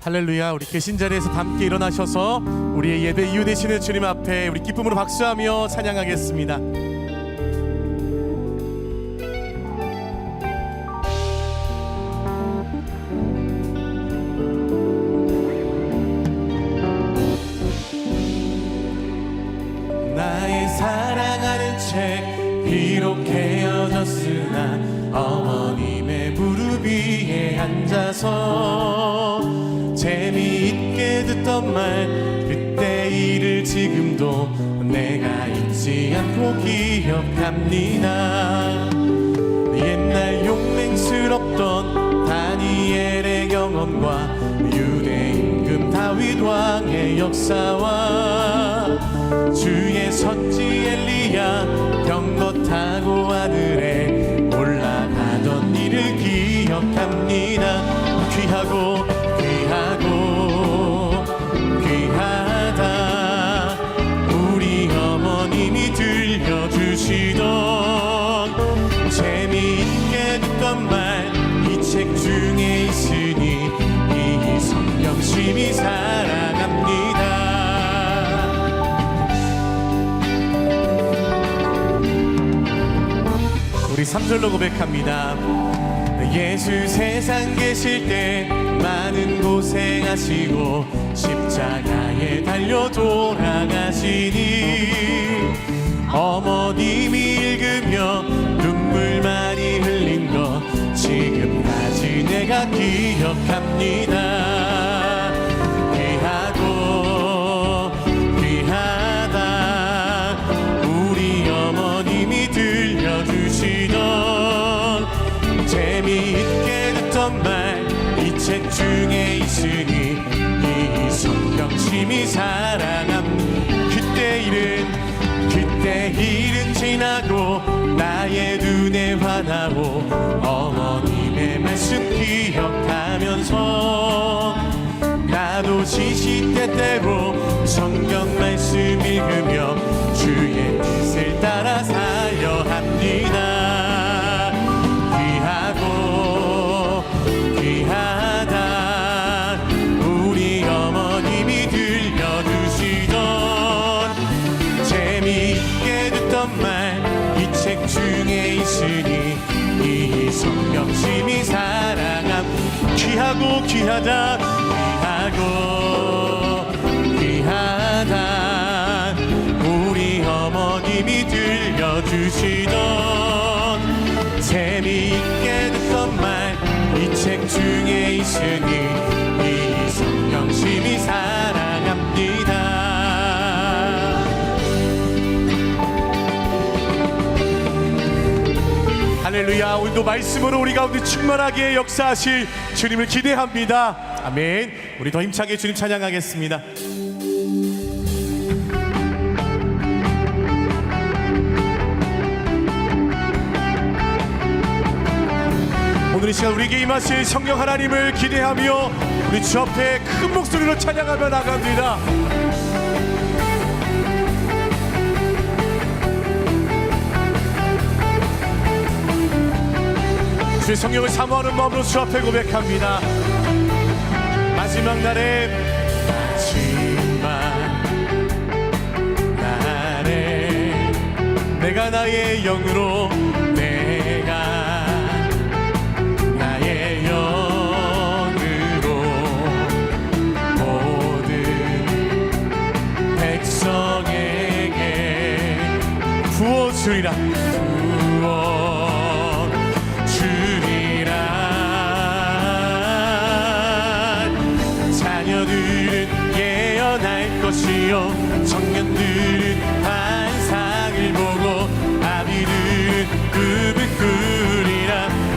할렐루야. 우리 계신 자리에서 함께 일어나셔서 우리의 예배 이유 되시는 주님 앞에 우리 기쁨으로 박수하며 찬양하겠습니다. 나의 사랑하는 책 비록 헤어졌으나 어머님의 무릎 위에 앉아서 재미있게 듣던 말 그때 일을 지금도 내가 잊지 않고 기억합니다. 옛날 용맹스럽던 다니엘의 경험과 유대 임금 다윗 왕의 역사와 주의 선지 엘리야 병거 타고 하늘에 올라가던 일을 기억합니다. 귀하고 귀하고 귀하다 우리 어머님이 들려주시던 재미있게 듣던 말 이 책 중에 있으니 이 성경 심히 사랑합니다. 우리 3절로 고백합니다. 예수 세상 계실 때 많은 고생하시고 십자가에 달려 돌아가시니 어머님이 읽으며 눈물 많이 흘린 것 지금까지 내가 기억합니다. 귀하고 귀하다 우리 어머님이 들려주시던 재미있게 듣던 말 이 책 중에 있으니 이 성경 심히 사랑합니다. 그때 일은 지나고 나의 눈에 환하고 어머님의 말씀 기억하면서 나도 시시때때로 성경 말씀 읽으며 주의 뜻을 따라 살려 합니다. 귀하고 귀하다 우리 어머님이 들려주시던 재미있게 듣던 말 이 책 중에 있으니 이 성경 심히 사랑함. 귀하고 귀하다 귀하고 귀하다 우리 어머님이 들려주시던 재미있게 듣던 말 이 책 중에 있으니 이 성경 심히 사랑합니다. 할렐루야. 오늘도 말씀으로 우리 가운데 충만하게 역사하실 주님을 기대합니다. 아멘. 우리 더 힘차게 주님 찬양하겠습니다. 오늘 이 시간 우리에게 임하실 성령 하나님을 기대하며 우리 주 앞에 큰 목소리로 찬양하며 나갑니다. 주의 성령을 사모하는 마음으로 주 앞에 고백합니다. 마지막 날에 내가 나의 영으로 내가 나의 영으로 모든 백성에게 부어주리라 자녀들은 예언할 것이요 청년들은 환상을 보고 아비들은 꿈을 꾸리라.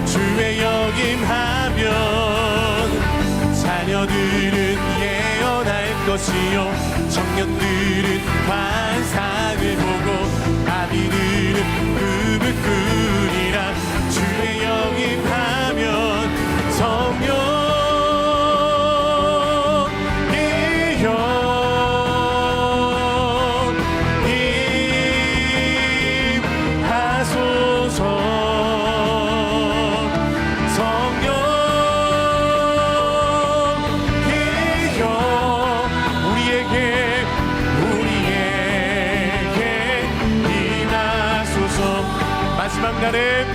주의 역임하면 자녀들은 예언할 것이요 청년들은 환상을 보고 아비들은 꿈을 꾸리라. 주의 역임하면 성령 성령 마지막 날에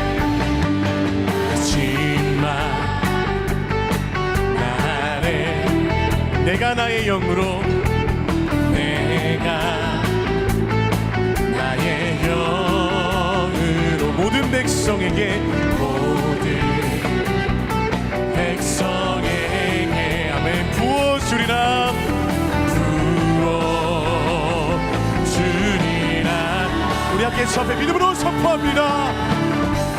내가 나의 영으로 내가 나의 영으로 모든 백성에게 아멘 부어주리라 우리 함께 접해 믿음으로 선포합니다.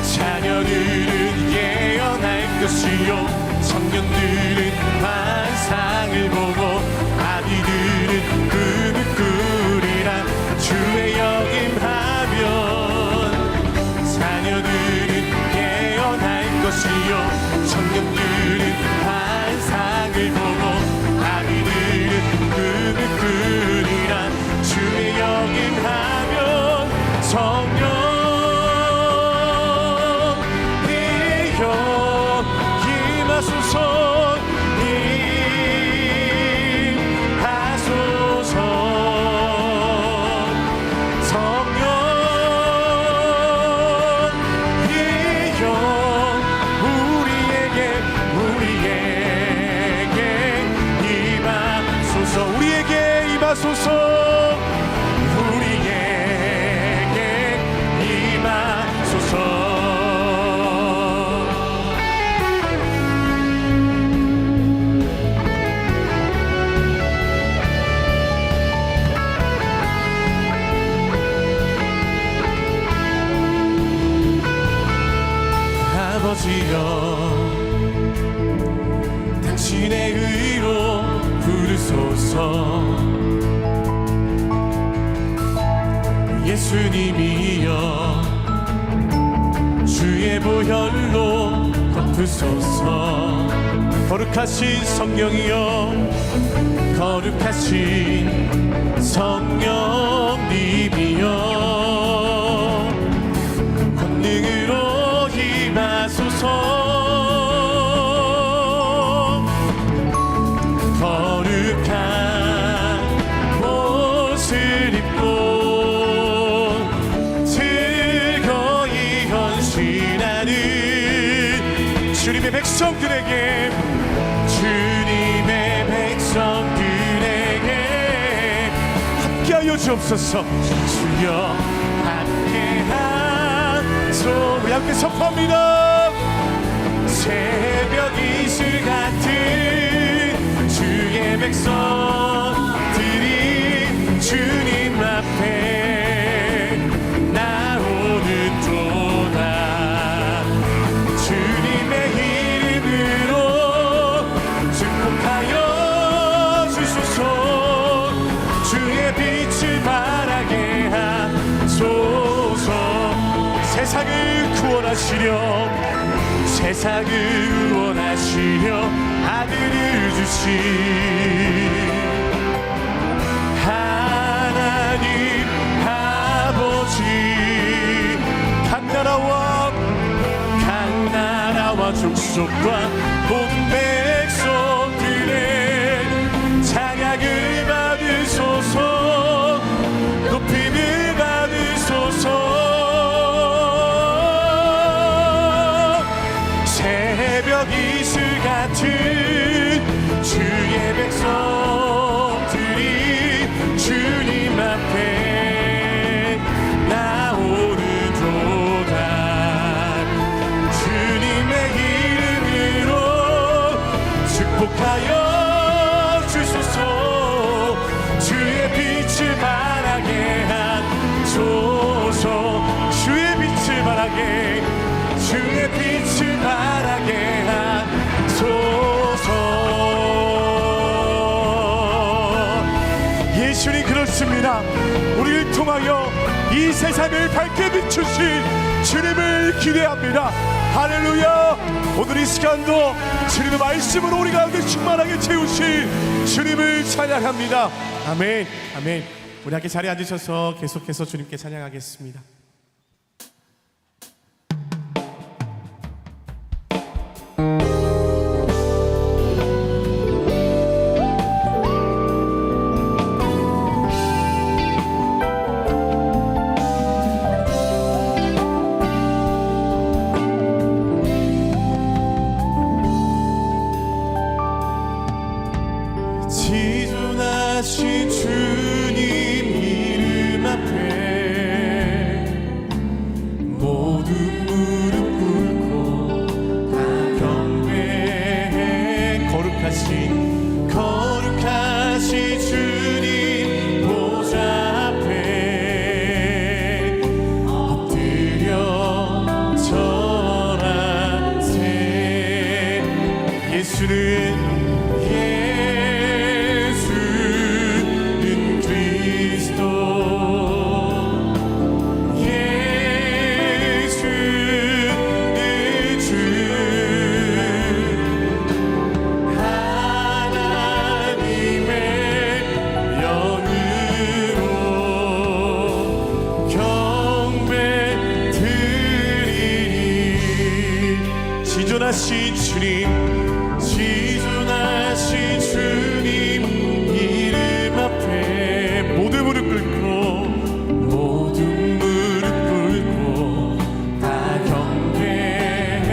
자녀들은 예언할 것이요 청년들은 환상을 보고 아비들은 꿈을 꾸리라. 주의 영임하면 자녀들은 예언할 것이요 청년들은 환상을 보고 아비들은 꿈을 꾸리라. 주의 영임하면 성령 당신의 의로 부르소서. 예수님이여 주의 보혈로 덮으소서. 거룩하신 성령이여 거룩하신 성령님이여 권능으로 임하소서. 주님의 백성들에게 함께하여 주옵소서. 주여 함께하소. 우리 함께 선포합니다. 새벽 이슬 같은 주의 백성들이 주님 앞에 나오는 도다. 주님의 이름으로 축복하여 주소서. 주의 빛을 발하게 하소서. 세상을 구원하시려 세상을 구원하시려 아들을 주신 하나님 아버지. 각 나라와 족속과 모든 백성들의 찬양을 받으소서. 높임을 받으소서. 새벽 이슬 같은 주의 백성들이 주님 앞에 나오는도다. 주님의 이름으로 축복하여 주소서. 주의 빛을 발하게 하소서. 주의 빛을 발하게 주의 빛을 발하게 하소서. 예수님 그렇습니다. 우리를 통하여 이 세상을 밝게 비추신 주님을 기대합니다. 할렐루야. 오늘 이 시간도 주님의 말씀으로 우리 가운데 충만하게 채우신 주님을 찬양합니다. 아멘. 아멘. 우리 함께 자리에 앉으셔서 계속해서 주님께 찬양하겠습니다. 지존하신 주님, 지존하신 주님 이름 앞에 모두 무릎 꿇고, 모두 무릎 꿇고 다 경배해.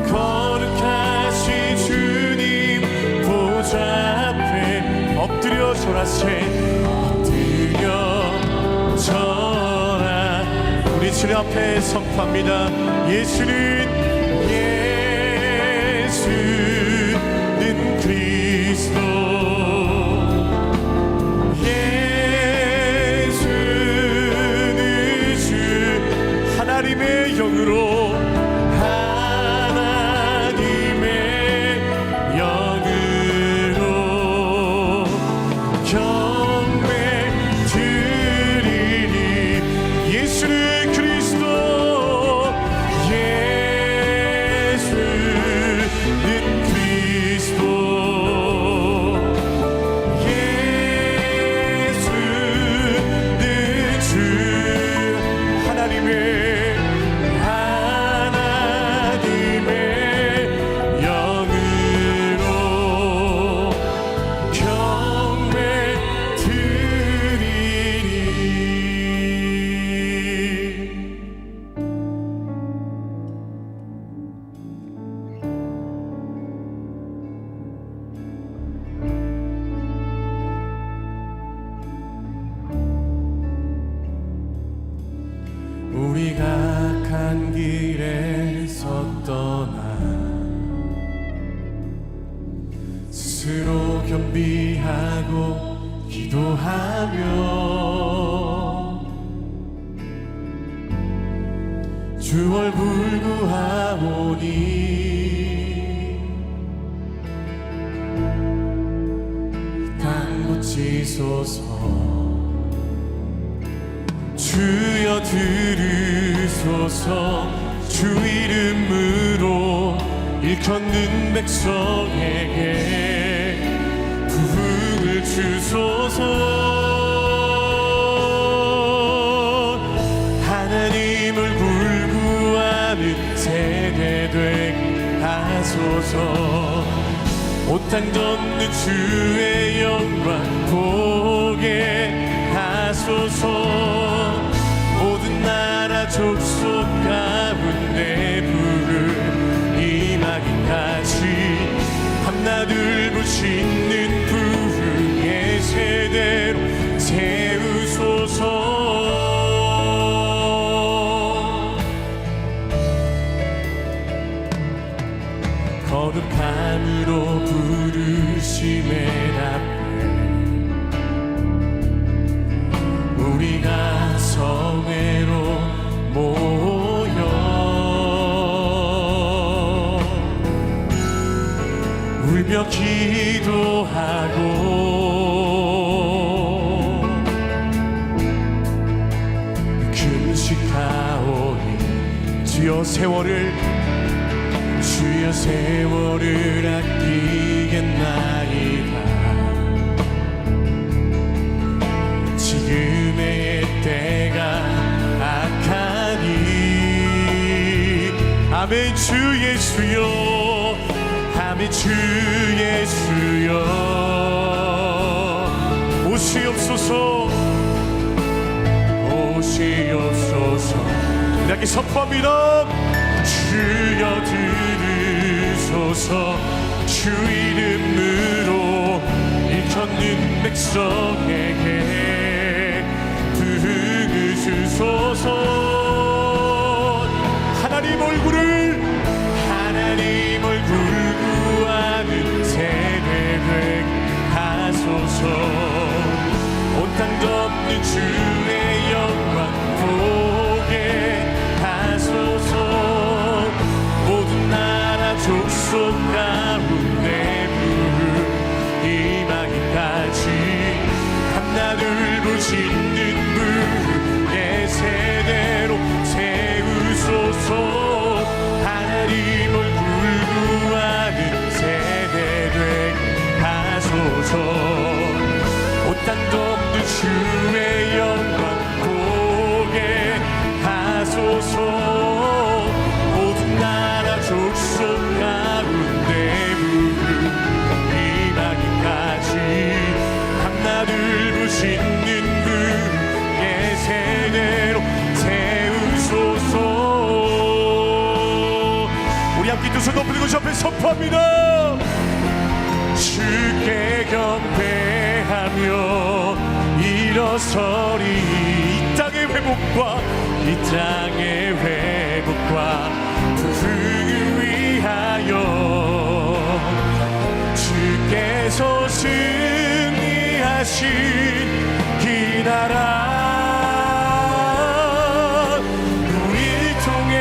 거룩하신 주님 보좌 앞에 엎드려 절하세, 엎드려 절하. 우리 주님 앞에 선포합니다. 예수는 그리스도, 예수는 주, 하나님의 영으로, 하나님의 영으로 경배 드리니. 예수는 그리스도, 우리가 간 길에서 떠나 스스로 겸비하고 기도하며 주 얼굴 구하오니 땅 고치소서. 주여 들으소서. 주 이름으로 일컫는 백성에게 부흥을 주소서. 하나님 얼굴 구하는 세대 되게 하소서. 온 땅 덮는 주의 영광 보게 하소서. 모든 나라 족속 가운데 부흥 임하기까지 밤낮을 부시는 부흥의 세대로 세우소서. 거룩함으로 부르심에 답해 우리가 성회로 모여 울며 기도하고 금식하오니 주여 세월을 아끼겠나이다. 지금의 때가 악하니. 아멘. 주 예수여, 아멘. 주 예수여, 오시옵소서, 오시옵소서. 이렇게 선포합니다. 주여 들으소서. 주 이름으로 일컫는 백성에게 부흥을 주소서. 하나님 얼굴 구하는 세대 되게 하소서. 온 땅 덮는 주의 영광 보게 하소서. 모든 나라 족속 가운데 부흥 임하기까지 밤낮을 부시는 부흥의 세대로 세우소서. 하나님 얼굴 구하는 세대 되게 하소서. 온 땅 덮는 주의 영광 보게 하소서. 모든 나라 함께 두 손 높이고 주 앞에 선포합니다. 주께 경배하며 일어서리. 이 땅의 회복과 이 땅의 회복과 부흥을 위하여 주께서 승리하신 이 나라 우리를 통해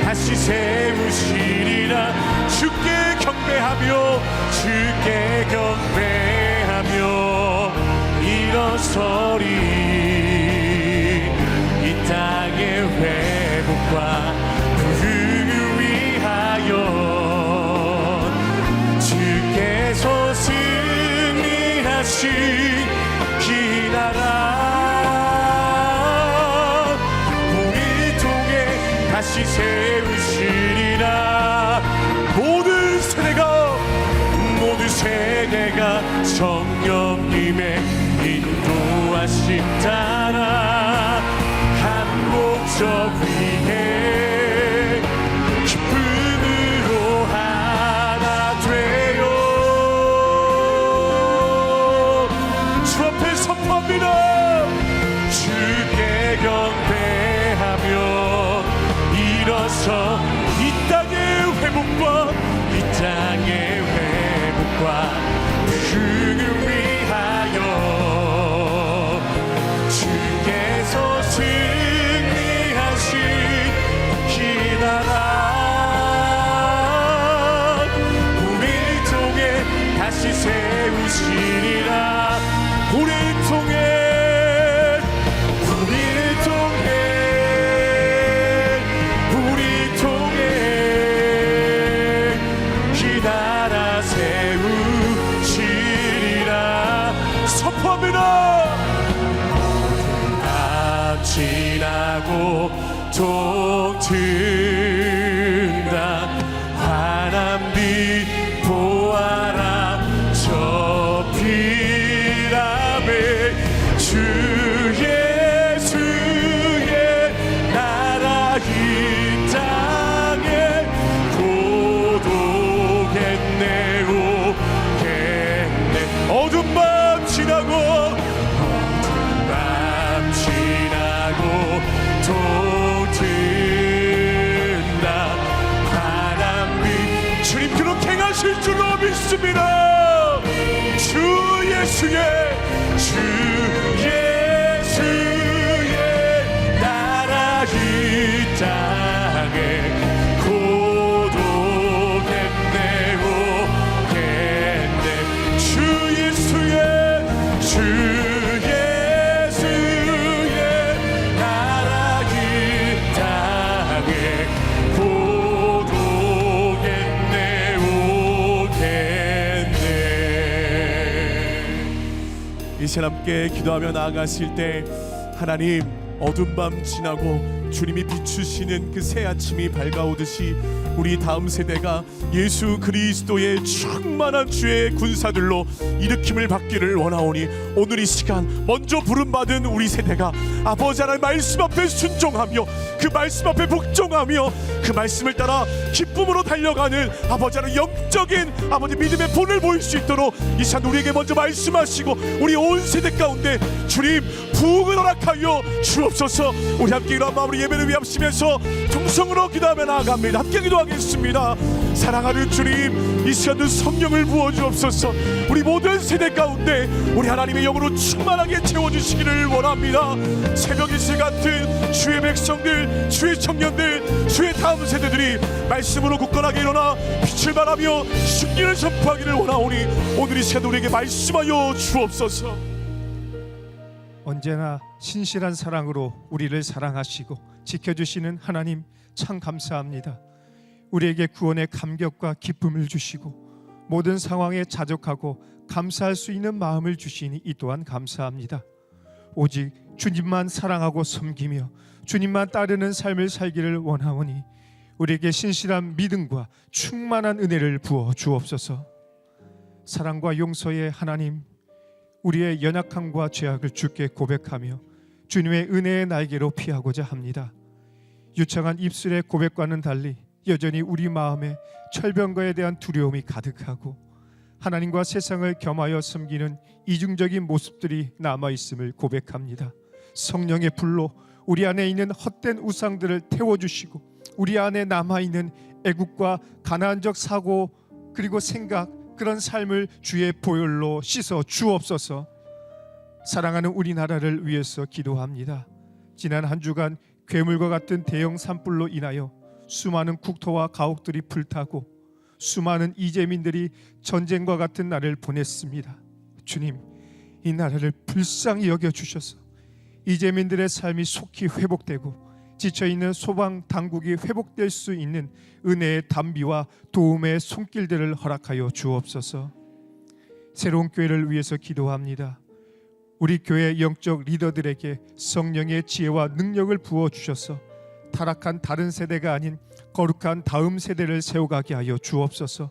다시 세우시리라. 주께 경배하며 주께 경배하며 일어서리. 이 땅의 회복과 부흥을 위하여 주께서 승리하신 이 나라 우리를 통해 다시 세우시리라. 모든 세대가 성령님의 인도하심 따라 한 목적 위에 기쁨으로 하나 되어 주 앞에 선포합니다. 주께 경배하며 일어서 이 땅의 회복과 이 땅의 회복과 부흥을 위하여 주께서 승리하신 이 나라 우리를 통해 다시 세우시리라. 우리를 통해 이 나라 세우시리라. 선포합니다. 밤 지나고 동튼다 환한빛 보아라 저 피라에 주 예수의 나라 이 땅에 고독했네 오겠네. 어둠 밤 지나고 동튼다 바람이 주님 그렇게 행하실 줄로 믿습니다. 주 예수의 나라 이 땅에 고독했네 오겠네. 주 예수의 나라 이 땅에 고독했네 오겠네. 이 시간 함께 기도하며 나아가실 때 하나님 어두운 밤 지나고 주님이 비추시는 그 새 아침이 밝아오듯이 우리 다음 세대가 예수 그리스도의 충만한 주의 군사들로 일으킴을 받기를 원하오니 오늘 이 시간 먼저 부름받은 우리 세대가 아버지 하나님 말씀 앞에 순종하며 그 말씀 앞에 복종하며 그 말씀을 따라 기쁨으로 달려가는 아버지 하나님 영적인 아버지 믿음의 본을 보일 수 있도록 이 시간 우리에게 먼저 말씀하시고 우리 온 세대 가운데 주님 부흥을 허락하여 주옵소서. 우리 함께 이런 마음으로 예배를 위합시면서 통성으로 기도하며 나아갑니다. 함께 기도하겠습니다. 사랑하는 주님 이 시간도 성령을 부어주옵소서. 우리 모든 세대 가운데 우리 하나님의 영으로 충만하게 채워주시기를 원합니다. 새벽 이슬 같은 주의 백성들 주의 청년들 주의 다음 세대들이 말씀으로 굳건하게 일어나 빛을 발하며 승리를 선포하기를 원하오니 오늘 이 시간 우리에게 말씀하여 주옵소서. 언제나 신실한 사랑으로 우리를 사랑하시고 지켜주시는 하나님 참 감사합니다. 우리에게 구원의 감격과 기쁨을 주시고 모든 상황에 자족하고 감사할 수 있는 마음을 주시니 이 또한 감사합니다. 오직 주님만 사랑하고 섬기며 주님만 따르는 삶을 살기를 원하오니 우리에게 신실한 믿음과 충만한 은혜를 부어 주옵소서. 사랑과 용서의 하나님, 우리의 연약함과 죄악을 주께 고백하며 주님의 은혜의 날개로 피하고자 합니다. 유창한 입술의 고백과는 달리 여전히 우리 마음에 철병거에 대한 두려움이 가득하고 하나님과 세상을 겸하여 섬기는 이중적인 모습들이 남아있음을 고백합니다. 성령의 불로 우리 안에 있는 헛된 우상들을 태워주시고 우리 안에 남아있는 애국과 가나안적 사고 그리고 생각, 그런 삶을 주의 보혈로 씻어 주옵소서. 사랑하는 우리나라를 위해서 기도합니다. 지난 한 주간 괴물과 같은 대형 산불로 인하여 수많은 국토와 가옥들이 불타고 수많은 이재민들이 전쟁과 같은 날을 보냈습니다. 주님, 이 나라를 불쌍히 여겨주셔서 이재민들의 삶이 속히 회복되고 지쳐있는 소방 당국이 회복될 수 있는 은혜의 담비와 도움의 손길들을 허락하여 주옵소서. 새로운 교회를 위해서 기도합니다. 우리 교회 영적 리더들에게 성령의 지혜와 능력을 부어주셔서 타락한 다른 세대가 아닌 거룩한 다음 세대를 세워가게 하여 주옵소서.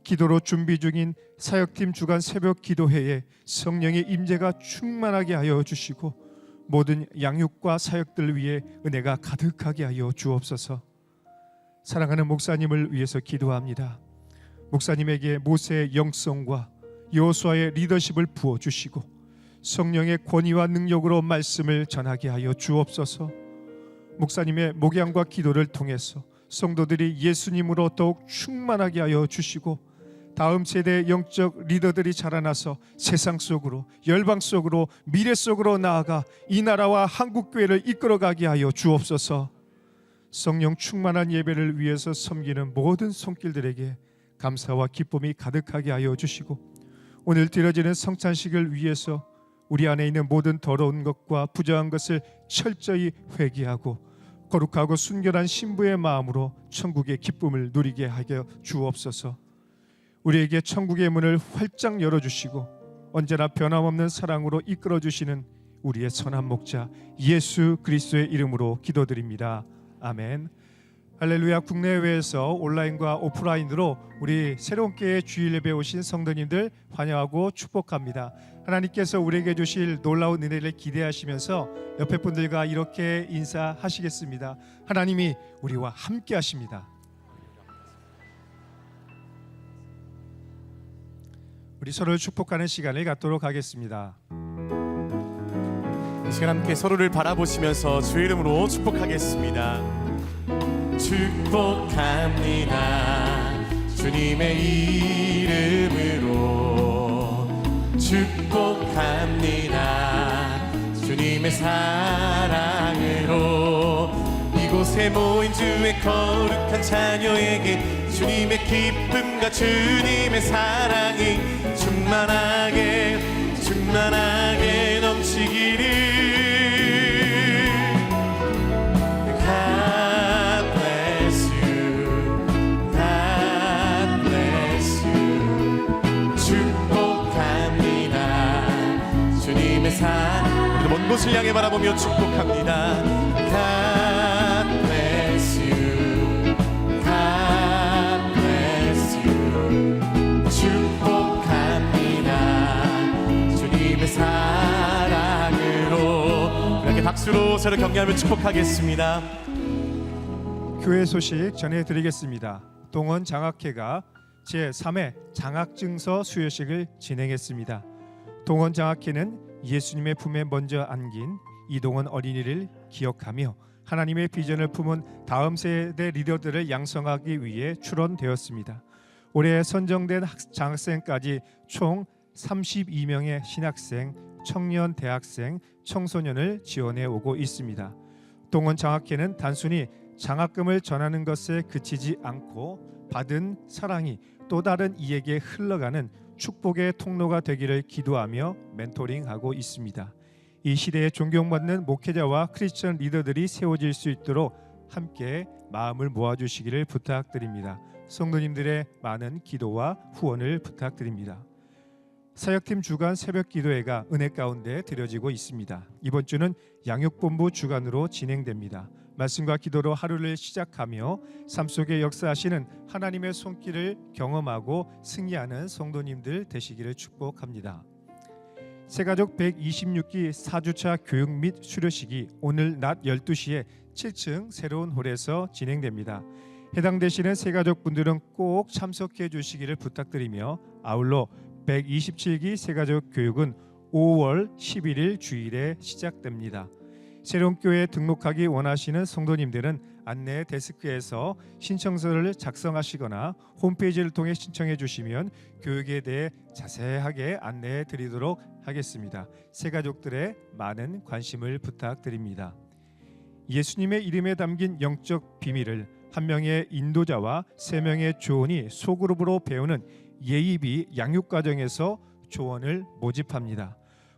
기도로 준비 중인 사역팀 주간 새벽 기도회에 성령의 임재가 충만하게 하여 주시고 모든 양육과 사역들 위해 은혜가 가득하게 하여 주옵소서. 사랑하는 목사님을 위해서 기도합니다. 목사님에게 모세의 영성과 여호수아의 리더십을 부어주시고 성령의 권위와 능력으로 말씀을 전하게 하여 주옵소서. 목사님의 목양과 기도를 통해서 성도들이 예수님으로 더욱 충만하게 하여 주시고 다음 세대의 영적 리더들이 자라나서 세상 속으로, 열방 속으로, 미래 속으로 나아가 이 나라와 한국교회를 이끌어가게 하여 주옵소서. 성령 충만한 예배를 위해서 섬기는 모든 손길들에게 감사와 기쁨이 가득하게 하여 주시고 오늘 드려지는 성찬식을 위해서 우리 안에 있는 모든 더러운 것과 부정한 것을 철저히 회개하고 거룩하고 순결한 신부의 마음으로 천국의 기쁨을 누리게 하여 주옵소서. 우리에게 천국의 문을 활짝 열어주시고 언제나 변함없는 사랑으로 이끌어주시는 우리의 선한 목자 예수 그리스도의 이름으로 기도드립니다. 아멘. 할렐루야. 국내외에서 온라인과 오프라인으로 우리 새로운 교회 주일 예배 오신 성도님들 환영하고 축복합니다. 하나님께서 우리에게 주실 놀라운 은혜를 기대하시면서 옆에 분들과 이렇게 인사하시겠습니다. 하나님이 우리와 함께 하십니다. 우리 서로를 축복하는 시간을 갖도록 하겠습니다. 이 시간 함께 서로를 바라보시면서 주의 이름으로 축복하겠습니다. 축복합니다. 주님의 이름으로 축복합니다. 주님의 사랑으로 이곳에 모인 주의 거룩한 자녀에게 주님의 기쁨과 주님의 사랑이 충만하게 넘치기를. God bless you, God bless you. 축복합니다. 주님의 사랑. 먼 곳을 향해 바라보며 축복합니다. God bless you, God bless you. 축복합니다. 주님의 사랑으로. 이렇게 박수로 서로 격려하며 축복하겠습니다. 교회 소식 전해드리겠습니다. 동원 장학회가 제3회 장학증서 수여식을 진행했습니다. 동원 장학회는 예수님의 품에 먼저 안긴 이동원 어린이를 기억하며 하나님의 비전을 품은 다음 세대 리더들을 양성하기 위해 출원되었습니다. 올해 선정된 장학생까지 총 32명의 신학생, 청년, 대학생, 청소년을 지원해 오고 있습니다. 동원 장학회는 단순히 장학금을 전하는 것에 그치지 않고 받은 사랑이 또 다른 이에게 흘러가는 축복의 통로가 되기를 기도하며 멘토링하고 있습니다. 이 시대에 존경받는 목회자와 크리스천 리더들이 세워질 수 있도록 함께 마음을 모아주시기를 부탁드립니다. 성도님들의 많은 기도와 후원을 부탁드립니다. 사역팀 주간 새벽 기도회가 은혜 가운데 드려지고 있습니다. 이번 주는 양육본부 주간으로 진행됩니다. 말씀과 기도로 하루를 시작하며 삶 속에 역사하시는 하나님의 손길을 경험하고 승리하는 성도님들 되시기를 축복합니다. 새가족 126기 4주차 교육 및 수료식이 오늘 낮 12시에 7층 새로운 홀에서 진행됩니다. 해당되시는 새가족분들은 꼭 참석해 주시기를 부탁드리며 아울러 127기 새가족 교육은 5월 11일 주일에 시작됩니다. 새로운 교회에 등록하기 원하시는 성도님들은 안내 데스크에서 신청서를 작성하시거나 홈페이지를 통해 신청해 주시면 교육에 대해 자세하게 안내해 드리도록 하겠습니다. 새가족들의 많은 관심을 부탁드립니다. 예수님의 이름에 담긴 영적 비밀을 한 명의 인도자와 3명의 조언이 소그룹으로 배우는 예의비 양육과정에서 조언을 모집합니다.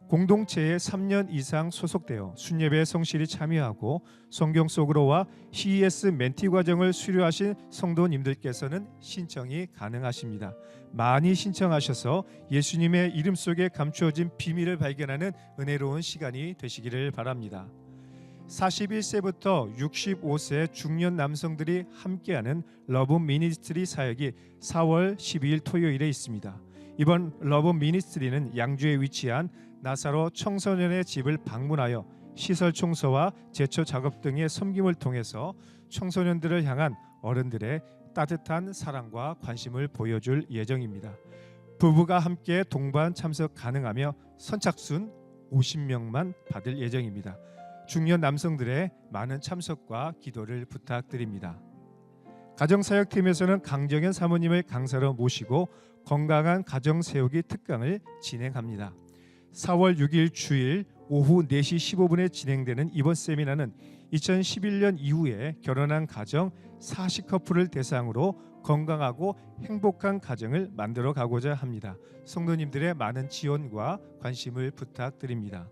공동체에 3년 이상 소속되어 순예배에 성실히 참여하고 성경 속으로와 CES 멘티 과정을 수료하신 성도님들께서는 신청이 가능하십니다. 많이 신청하셔서 예수님의 이름 속에 감추어진 비밀을 발견하는 은혜로운 시간이 되시기를 바랍니다. 41세부터 65세 중년 남성들이 함께하는 러브 미니스트리 사역이 4월 12일 토요일에 있습니다. 이번 러브 미니스트리는 양주에 위치한 나사로 청소년의 집을 방문하여 시설 청소와 제초 작업 등의 섬김을 통해서 청소년들을 향한 어른들의 따뜻한 사랑과 관심을 보여줄 예정입니다. 부부가 함께 동반 참석 가능하며 선착순 50명만 받을 예정입니다. 중년 남성들의 많은 참석과 기도를 부탁드립니다. 가정사역팀에서는 강정현 사모님을 강사로 모시고 건강한 가정 세우기 특강을 진행합니다. 4월 6일 주일 오후 4시 15분에 진행되는 이번 세미나는 2011년 이후에 결혼한 가정 40커플을 대상으로 건강하고 행복한 가정을 만들어 가고자 합니다. 성도님들의 많은 지원과 관심을 부탁드립니다.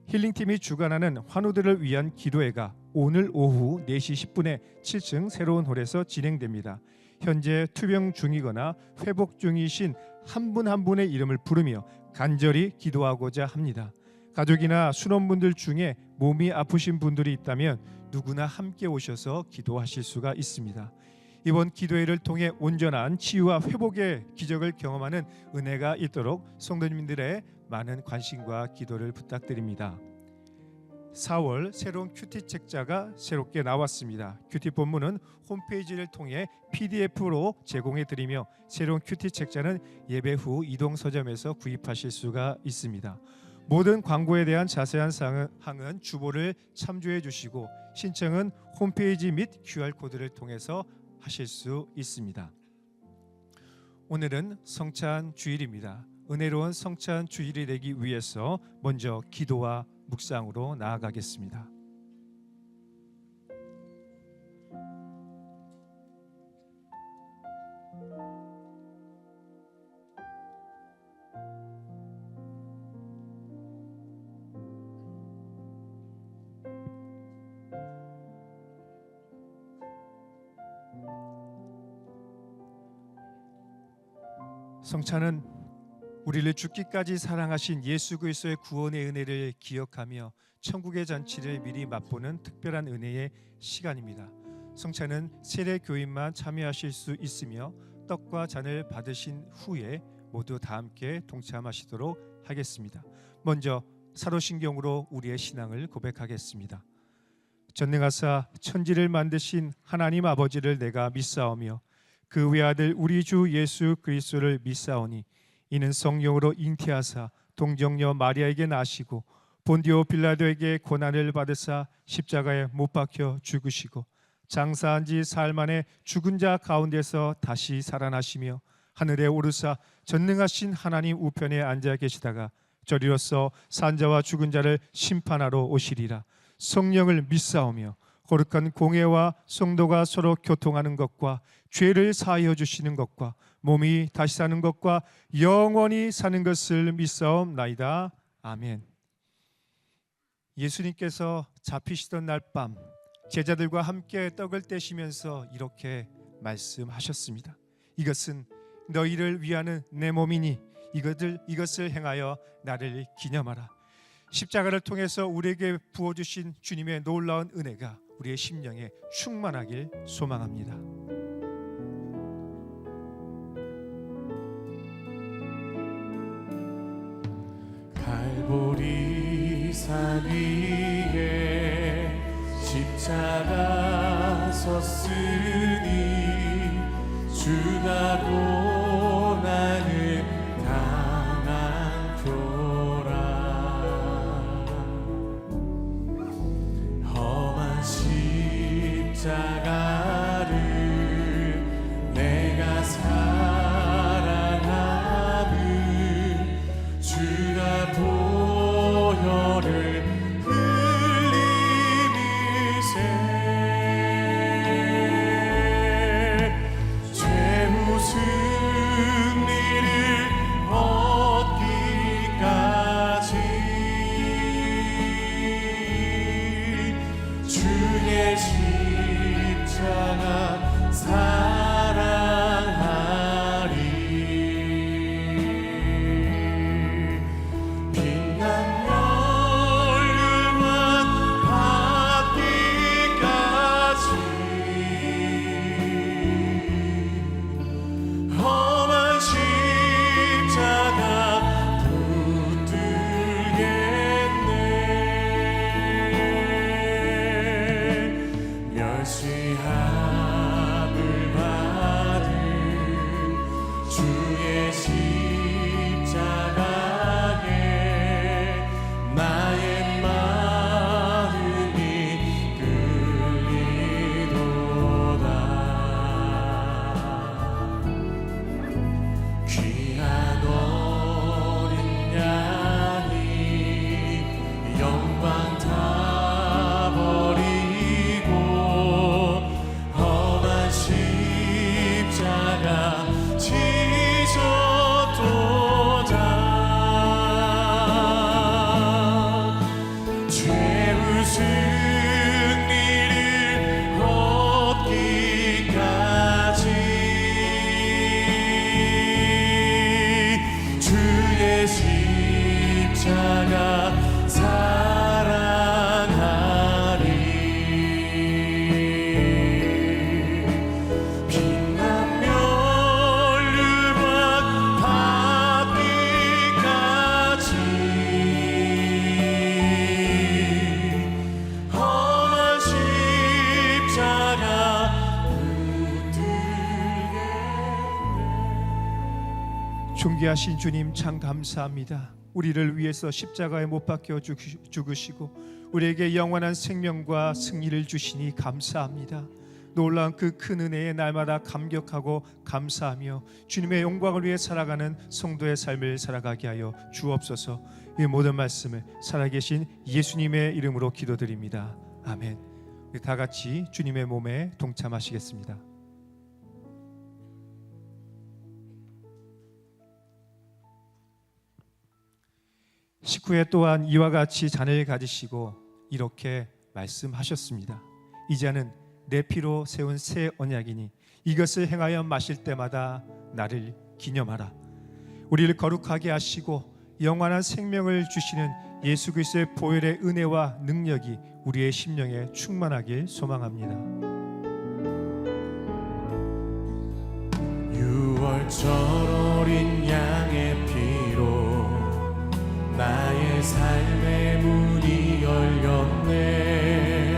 힐링팀이 주관하는 환우들을 위한 기도회가 오늘 오후 4시 10분에 7층 새로운 홀에서 진행됩니다. 현재 투병 중이거나 회복 중이신 한 분 한 분의 이름을 부르며 간절히 기도하고자 합니다. 가족이나 순원분들 중에 몸이 아프신 분들이 있다면 누구나 함께 오셔서 기도하실 수가 있습니다. 이번 기도회를 통해 온전한 치유와 회복의 기적을 경험하는 은혜가 있도록 성도님들의 많은 관심과 기도를 부탁드립니다. 4월 새로운 큐티 책자가 새롭게 나왔습니다. 큐티 본문은 홈페이지를 통해 PDF로 제공해 드리며 새로운 큐티 책자는 예배 후 이동 서점에서 구입하실 수가 있습니다. 모든 광고에 대한 자세한 사항은 주보를 참조해 주시고 신청은 홈페이지 및 QR코드를 통해서 하실 수 있습니다. 오늘은 성찬 주일입니다. 은혜로운 성찬 주일이 되기 위해서 먼저 기도와 묵상으로 나아가겠습니다. 성찬은 우리를 죽기까지 사랑하신 예수 그리스도의 구원의 은혜를 기억하며 천국의 잔치를 미리 맛보는 특별한 은혜의 시간입니다. 성찬은 세례 교인만 참여하실 수 있으며 떡과 잔을 받으신 후에 모두 다 함께 동참하시도록 하겠습니다. 먼저 사도신경으로 우리의 신앙을 고백하겠습니다. 전능하사 천지를 만드신 하나님 아버지를 내가 믿사오며 그 외아들 우리 주 예수 그리스도를 믿사오니 이는 성령으로 잉태하사 동정녀 마리아에게 나시고 본디오 빌라도에게 고난을 받으사 십자가에 못 박혀 죽으시고 장사한 지 사흘 만에 죽은 자 가운데서 다시 살아나시며 하늘에 오르사 전능하신 하나님 우편에 앉아 계시다가 저리로서 산자와 죽은 자를 심판하러 오시리라. 성령을 믿사오며 거룩한 공회와 성도가 서로 교통하는 것과 죄를 사하여 주시는 것과 몸이 다시 사는 것과 영원히 사는 것을 믿사옵나이다. 아멘. 예수님께서 잡히시던 날 밤 제자들과 함께 떡을 떼시면서 이렇게 말씀하셨습니다. 이것은 너희를 위하는 내 몸이니 이것을 행하여 나를 기념하라. 십자가를 통해서 우리에게 부어주신 주님의 놀라운 은혜가 우리의 심령에 충만하길 소망합니다. 갈보리 산 위에 십자가 섰으니 십자가를 내가 사랑함은 주가 보혈을 흘림이세. 죄우 승리를 얻기까지 주의 십자가 사랑하리. 빛난 멸류관 받기까지 험한 십자가 붙들겠네. 멸시함을 받은 주의 십자가에 나의 마음이 끌리도다. 귀한 어린 양이 영광 다 버리고 험한 십자가 지셨도다. 죄의 승리를 얻기까지 주의 십자가 사랑하리. 빛난 멸류관 받기까지 험한 십자가 붙들겠네. 존귀하신 주님 참 감사합니다. 우리를 위해서 십자가에 못 박혀 죽으시고 우리에게 영원한 생명과 승리를 주시니 감사합니다. 놀라운 그 큰 은혜에 날마다 감격하고 감사하며 주님의 영광을 위해 살아가는 성도의 삶을 살아가게 하여 주옵소서. 이 모든 말씀을 살아계신 예수님의 이름으로 기도드립니다. 아멘. 우리 다 같이 주님의 몸에 동참하시겠습니다. 식후에 또한 이와 같이 잔을 가지시고 이렇게 말씀하셨습니다. 이제는 내 피로 세운 새 언약이니 이것을 행하여 마실 때마다 나를 기념하라. 우리를 거룩하게 하시고 영원한 생명을 주시는 예수 그리스도의 보혈의 은혜와 능력이 우리의 심령에 충만하길 소망합니다. 유월절 어린 양의 피로 나의 삶의 문이 열렸네.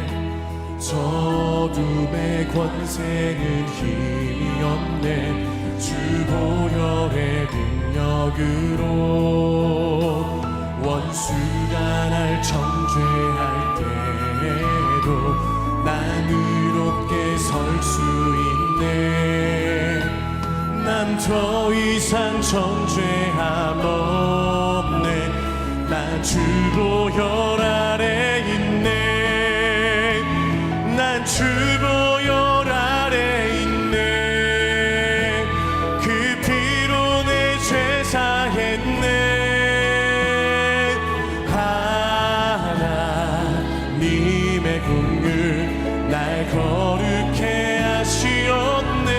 저 어둠의 권세는 힘이 없네. 주 보혈의 능력으로 원수가 날 정죄할 때에도 난 의롭게 설 수 있네. 난 더 이상 정죄함 없네. 난 주 보혈 아래 있네. 난 주 보혈 아래 있네. 그 피로 내 죄 사했네. 하나님의 긍휼 날 거룩해 하시었네.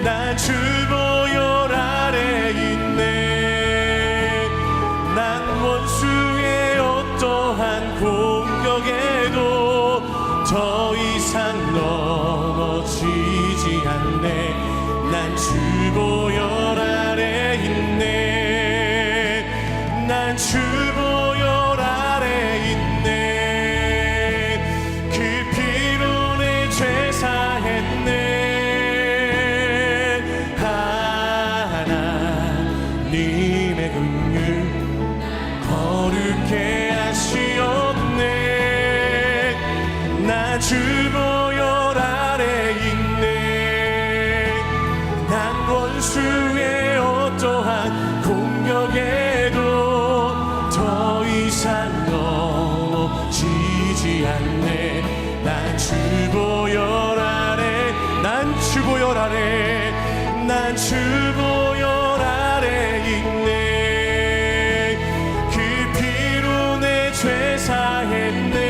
난 주 보혈 아래 있네. 난 원수의 어떠한 공격에도 더 이상 넘어지지 않네. 난 주 보혈 아래 있네. 난 주 보혈 아래 있네. 그 피로 내 죄 사했네. 하나님의 긍휼 거룩해 하시었네. 난 난 주 보혈 아래 있네. 난 원수의 어떠한 공격에도 더 이상 넘어지지 않네. 난 주 보혈 아래, 난 주 보혈 아래, 난 주 보혈 아래 있네. 그 피로 내 죄 사했네.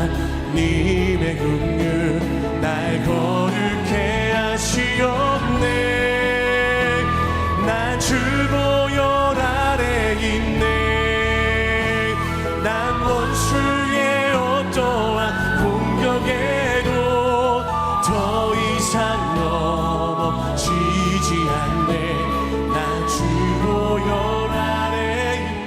하나님의 긍휼 날 거룩해 하시옵네. 난 주 보혈 아래 있네. 난 원수의 어떠한 공격에도 더 이상 넘어지지 않네. 난 주 보혈 아래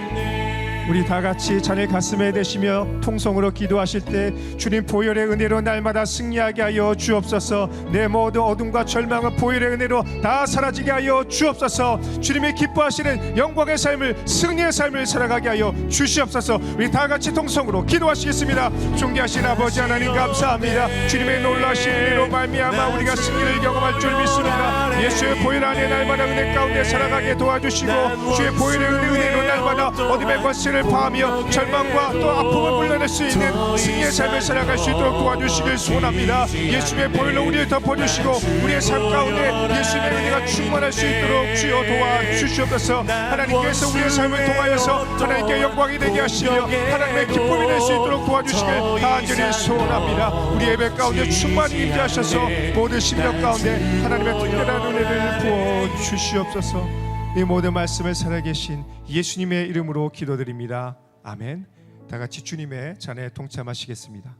있네. 우리 다 같이 자네 가슴에 대시며 통성으로 기도하실 때 주님 보혈의 은혜로 날마다 승리하게 하여 주옵소서. 내 모든 어둠과 절망은 보혈의 은혜로 다 사라지게 하여 주옵소서. 주님이 기뻐하시는 영광의 삶을, 승리의 삶을 살아가게 하여 주시옵소서. 우리 다 같이 통성으로 기도하시겠습니다. 존귀하신 아버지 하나님 감사합니다. 주님의 놀라신 은혜로 말미암아 우리가 승리를 경험할 줄 믿습니다. 예수의 보혈 안에 날마다 은혜 가운데 살아가게 도와주시고 주의 보혈의 은혜로 날마다 어둠의 권세를 파하며 절망과 또 아픔을 물려낼 수 있는 승리의 삶을 살아갈 수 있도록 도와주시길 소원합니다. 예수의 보혈로 우리를 덮어주시고 우리의 삶 가운데 예수의 은혜가 충만할 수 있도록 주여 도와주시옵소서. 하나님께서 우리의 삶을 통하여서 하나님께 영광이 되게 하시며 하나님의 기쁨이 될 수 있도록 도와주시길 간절히 소원합니다. 우리 예배 가운데 충만히 임재하셔서 모든 심령 가운데 하나님의 특별한 은혜를 부어 주시옵소서. 이 모든 말씀을 살아계신 예수님의 이름으로 기도드립니다. 아멘. 다 같이 주님의 잔에 동참하시겠습니다.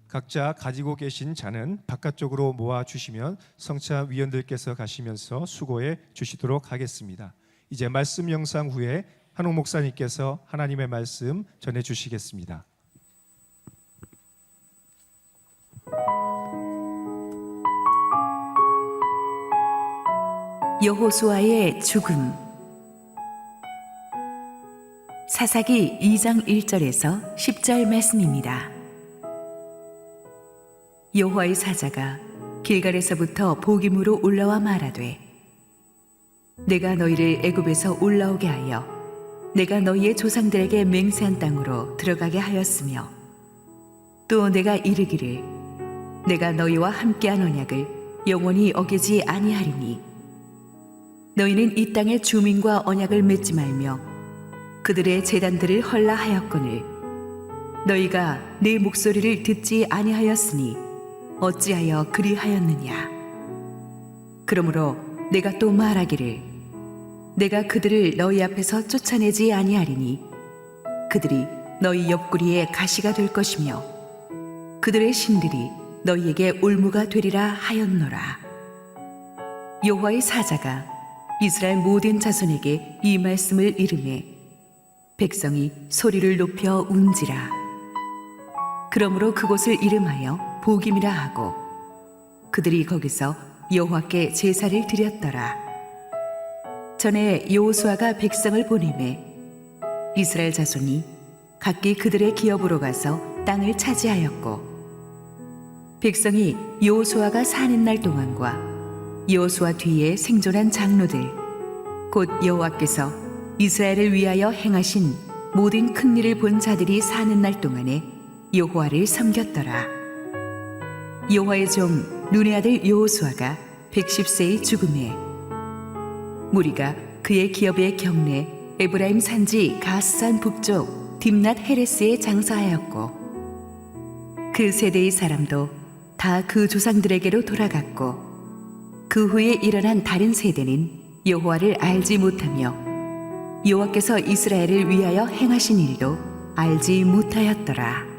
각자 가지고 계신 잔은 바깥쪽으로 모아 주시면 성찬 위원들께서 가시면서 수고해 주시도록 하겠습니다. 이제 말씀 영상 후에 한옥 목사님께서 하나님의 말씀 전해 주시겠습니다. 여호수아의 죽음. 사사기 2장 1절에서 10절 말씀입니다. 여호와의 사자가 길갈에서부터 복임으로 올라와 말하되 내가 너희를 애굽에서 올라오게 하여 내가 너희의 조상들에게 맹세한 땅으로 들어가게 하였으며 또 내가 이르기를 내가 너희와 함께한 언약을 영원히 어기지 아니하리니 너희는 이 땅의 주민과 언약을 맺지 말며 그들의 제단들을 헐라하였거늘 너희가 내 목소리를 듣지 아니하였으니 어찌하여 그리하였느냐. 그러므로 내가 또 말하기를 내가 그들을 너희 앞에서 쫓아내지 아니하리니 그들이 너희 옆구리에 가시가 될 것이며 그들의 신들이 너희에게 올무가 되리라 하였노라. 여호와의 사자가 이스라엘 모든 자손에게 이 말씀을 이르매 백성이 소리를 높여 운지라. 그러므로 그곳을 이름하여 복임이라 하고 그들이 거기서 여호와께 제사를 드렸더라. 전에 여호수아가 백성을 보내매 이스라엘 자손이 각기 그들의 기업으로 가서 땅을 차지하였고 백성이 여호수아가 사는 날 동안과 여호수아 뒤에 생존한 장로들 곧 여호와께서 이스라엘을 위하여 행하신 모든 큰 일을 본 자들이 사는 날 동안에 여호와를 섬겼더라. 여호와의 종 눈의 아들 여호수아가 110세의 죽음에 무리가 그의 기업의 경내 에브라임 산지 가스산 북쪽 딥낫 헤레스에 장사하였고 그 세대의 사람도 다 그 조상들에게로 돌아갔고 그 후에 일어난 다른 세대는 여호와를 알지 못하며 여호와께서 이스라엘을 위하여 행하신 일도 알지 못하였더라.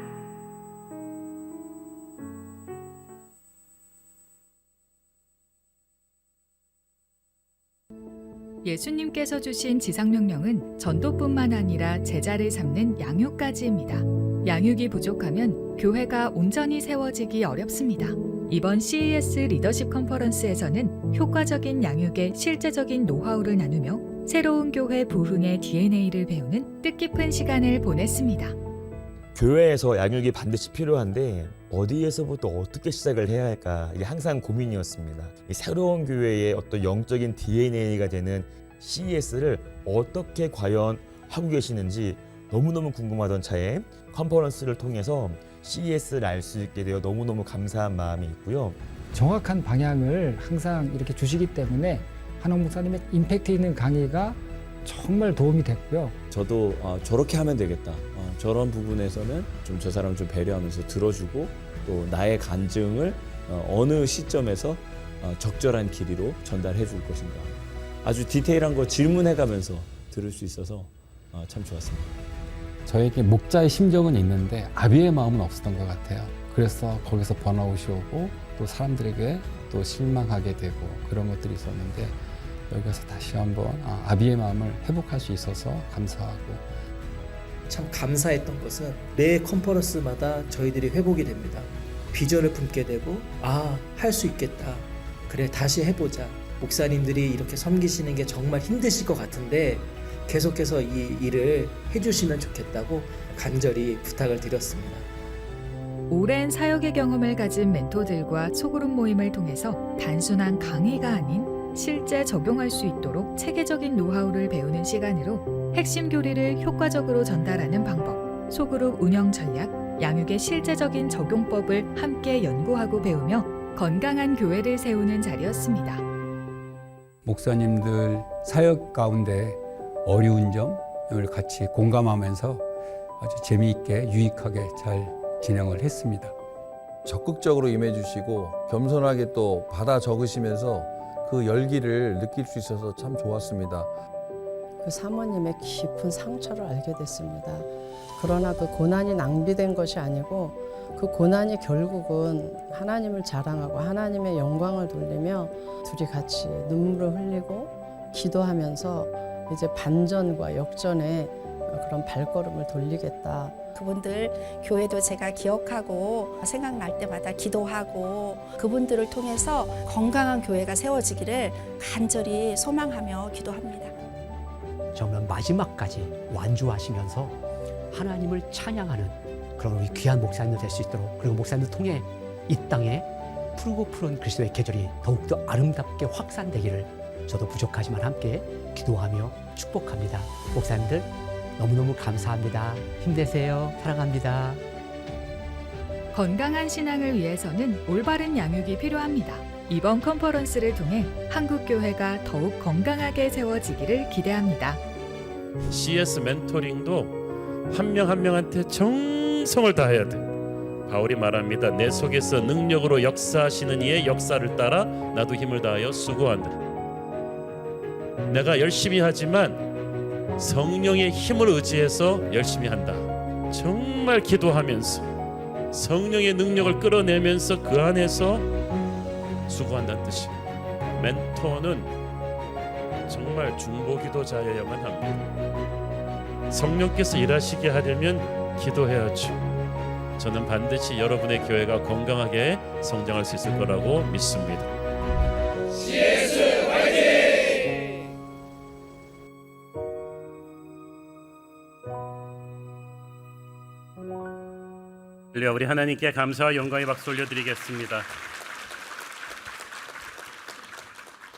예수님께서 주신 지상명령은 전도뿐만 아니라 제자를 삼는 양육까지입니다. 양육이 부족하면 교회가 온전히 세워지기 어렵습니다. 이번 CES 리더십 컨퍼런스에서는 효과적인 양육의 실제적인 노하우를 나누며 새로운 교회 부흥의 DNA를 배우는 뜻깊은 시간을 보냈습니다. 교회에서 양육이 반드시 필요한데 어디에서부터 어떻게 시작을 해야 할까, 이게 항상 고민이었습니다. 이 새로운 교회의 어떤 영적인 DNA가 되는 CES를 어떻게 과연 하고 계시는지 너무너무 궁금하던 차에 컨퍼런스를 통해서 CES를 알 수 있게 되어 너무너무 감사한 마음이 있고요. 정확한 방향을 항상 이렇게 주시기 때문에 한옥 목사님의 임팩트 있는 강의가 정말 도움이 됐고요. 저도 저렇게 하면 되겠다. 저런 부분에서는 좀 저 사람을 좀 배려하면서 들어주고 또 나의 간증을 어느 시점에서 적절한 길이로 전달해 줄 것인가. 아주 디테일한 거 질문해가면서 들을 수 있어서 참 좋았습니다. 저에게 목자의 심정은 있는데 아비의 마음은 없었던 것 같아요. 그래서 거기서 번아웃이 오고 또 사람들에게 또 실망하게 되고 그런 것들이 있었는데 여기서 다시 한번 아비의 마음을 회복할 수 있어서 감사하고, 참 감사했던 것은 매 컨퍼런스마다 저희들이 회복이 됩니다. 비전을 품게 되고 할 수 있겠다. 그래 다시 해보자. 목사님들이 이렇게 섬기시는 게 정말 힘드실 것 같은데 계속해서 이 일을 해주시면 좋겠다고 간절히 부탁을 드렸습니다. 오랜 사역의 경험을 가진 멘토들과 소그룹 모임을 통해서 단순한 강의가 아닌 실제 적용할 수 있도록 체계적인 노하우를 배우는 시간으로 핵심 교리를 효과적으로 전달하는 방법, 소그룹 운영 전략, 양육의 실제적인 적용법을 함께 연구하고 배우며 건강한 교회를 세우는 자리였습니다. 목사님들 사역 가운데 어려운 점을 같이 공감하면서 아주 재미있게 유익하게 잘 진행을 했습니다. 적극적으로 임해주시고 겸손하게 또 받아 적으시면서 그 열기를 느낄 수 있어서 참 좋았습니다. 그 사모님의 깊은 상처를 알게 됐습니다. 그러나 그 고난이 낭비된 것이 아니고 그 고난이 결국은 하나님을 자랑하고 하나님의 영광을 돌리며 둘이 같이 눈물을 흘리고 기도하면서 이제 반전과 역전의 그런 발걸음을 돌리겠다. 그분들 교회도 제가 기억하고 생각날 때마다 기도하고 그분들을 통해서 건강한 교회가 세워지기를 간절히 소망하며 기도합니다. 정말 마지막까지 완주하시면서 하나님을 찬양하는 그런 우리 귀한 목사님들 될 수 있도록, 그리고 목사님들 통해 이 땅에 푸르고 푸른 그리스도의 계절이 더욱더 아름답게 확산되기를 저도 부족하지만 함께 기도하며 축복합니다. 목사님들 너무너무 감사합니다. 힘내세요. 사랑합니다. 건강한 신앙을 위해서는 올바른 양육이 필요합니다. 이번 컨퍼런스를 통해 한국교회가 더욱 건강하게 세워지기를 기대합니다. CS 멘토링도 한 명 한 명한테 정성을 다해야 돼. 바울이 말합니다. 내 속에서 능력으로 역사하시는 이의 역사를 따라 나도 힘을 다하여 수고한다. 내가 열심히 하지만 성령의 힘을 의지해서 열심히 한다. 정말 기도하면서 성령의 능력을 끌어내면서 그 안에서 수고한다는 뜻이에요. 멘토는 정말 중보기도자여야만 합니다. 성령께서 일하시게 하려면 기도해야죠. 저는 반드시 여러분의 교회가 건강하게 성장할 수 있을 거라고 믿습니다. CS 화이팅! 우리 하나님께 감사와 영광의 박수 올려드리겠습니다.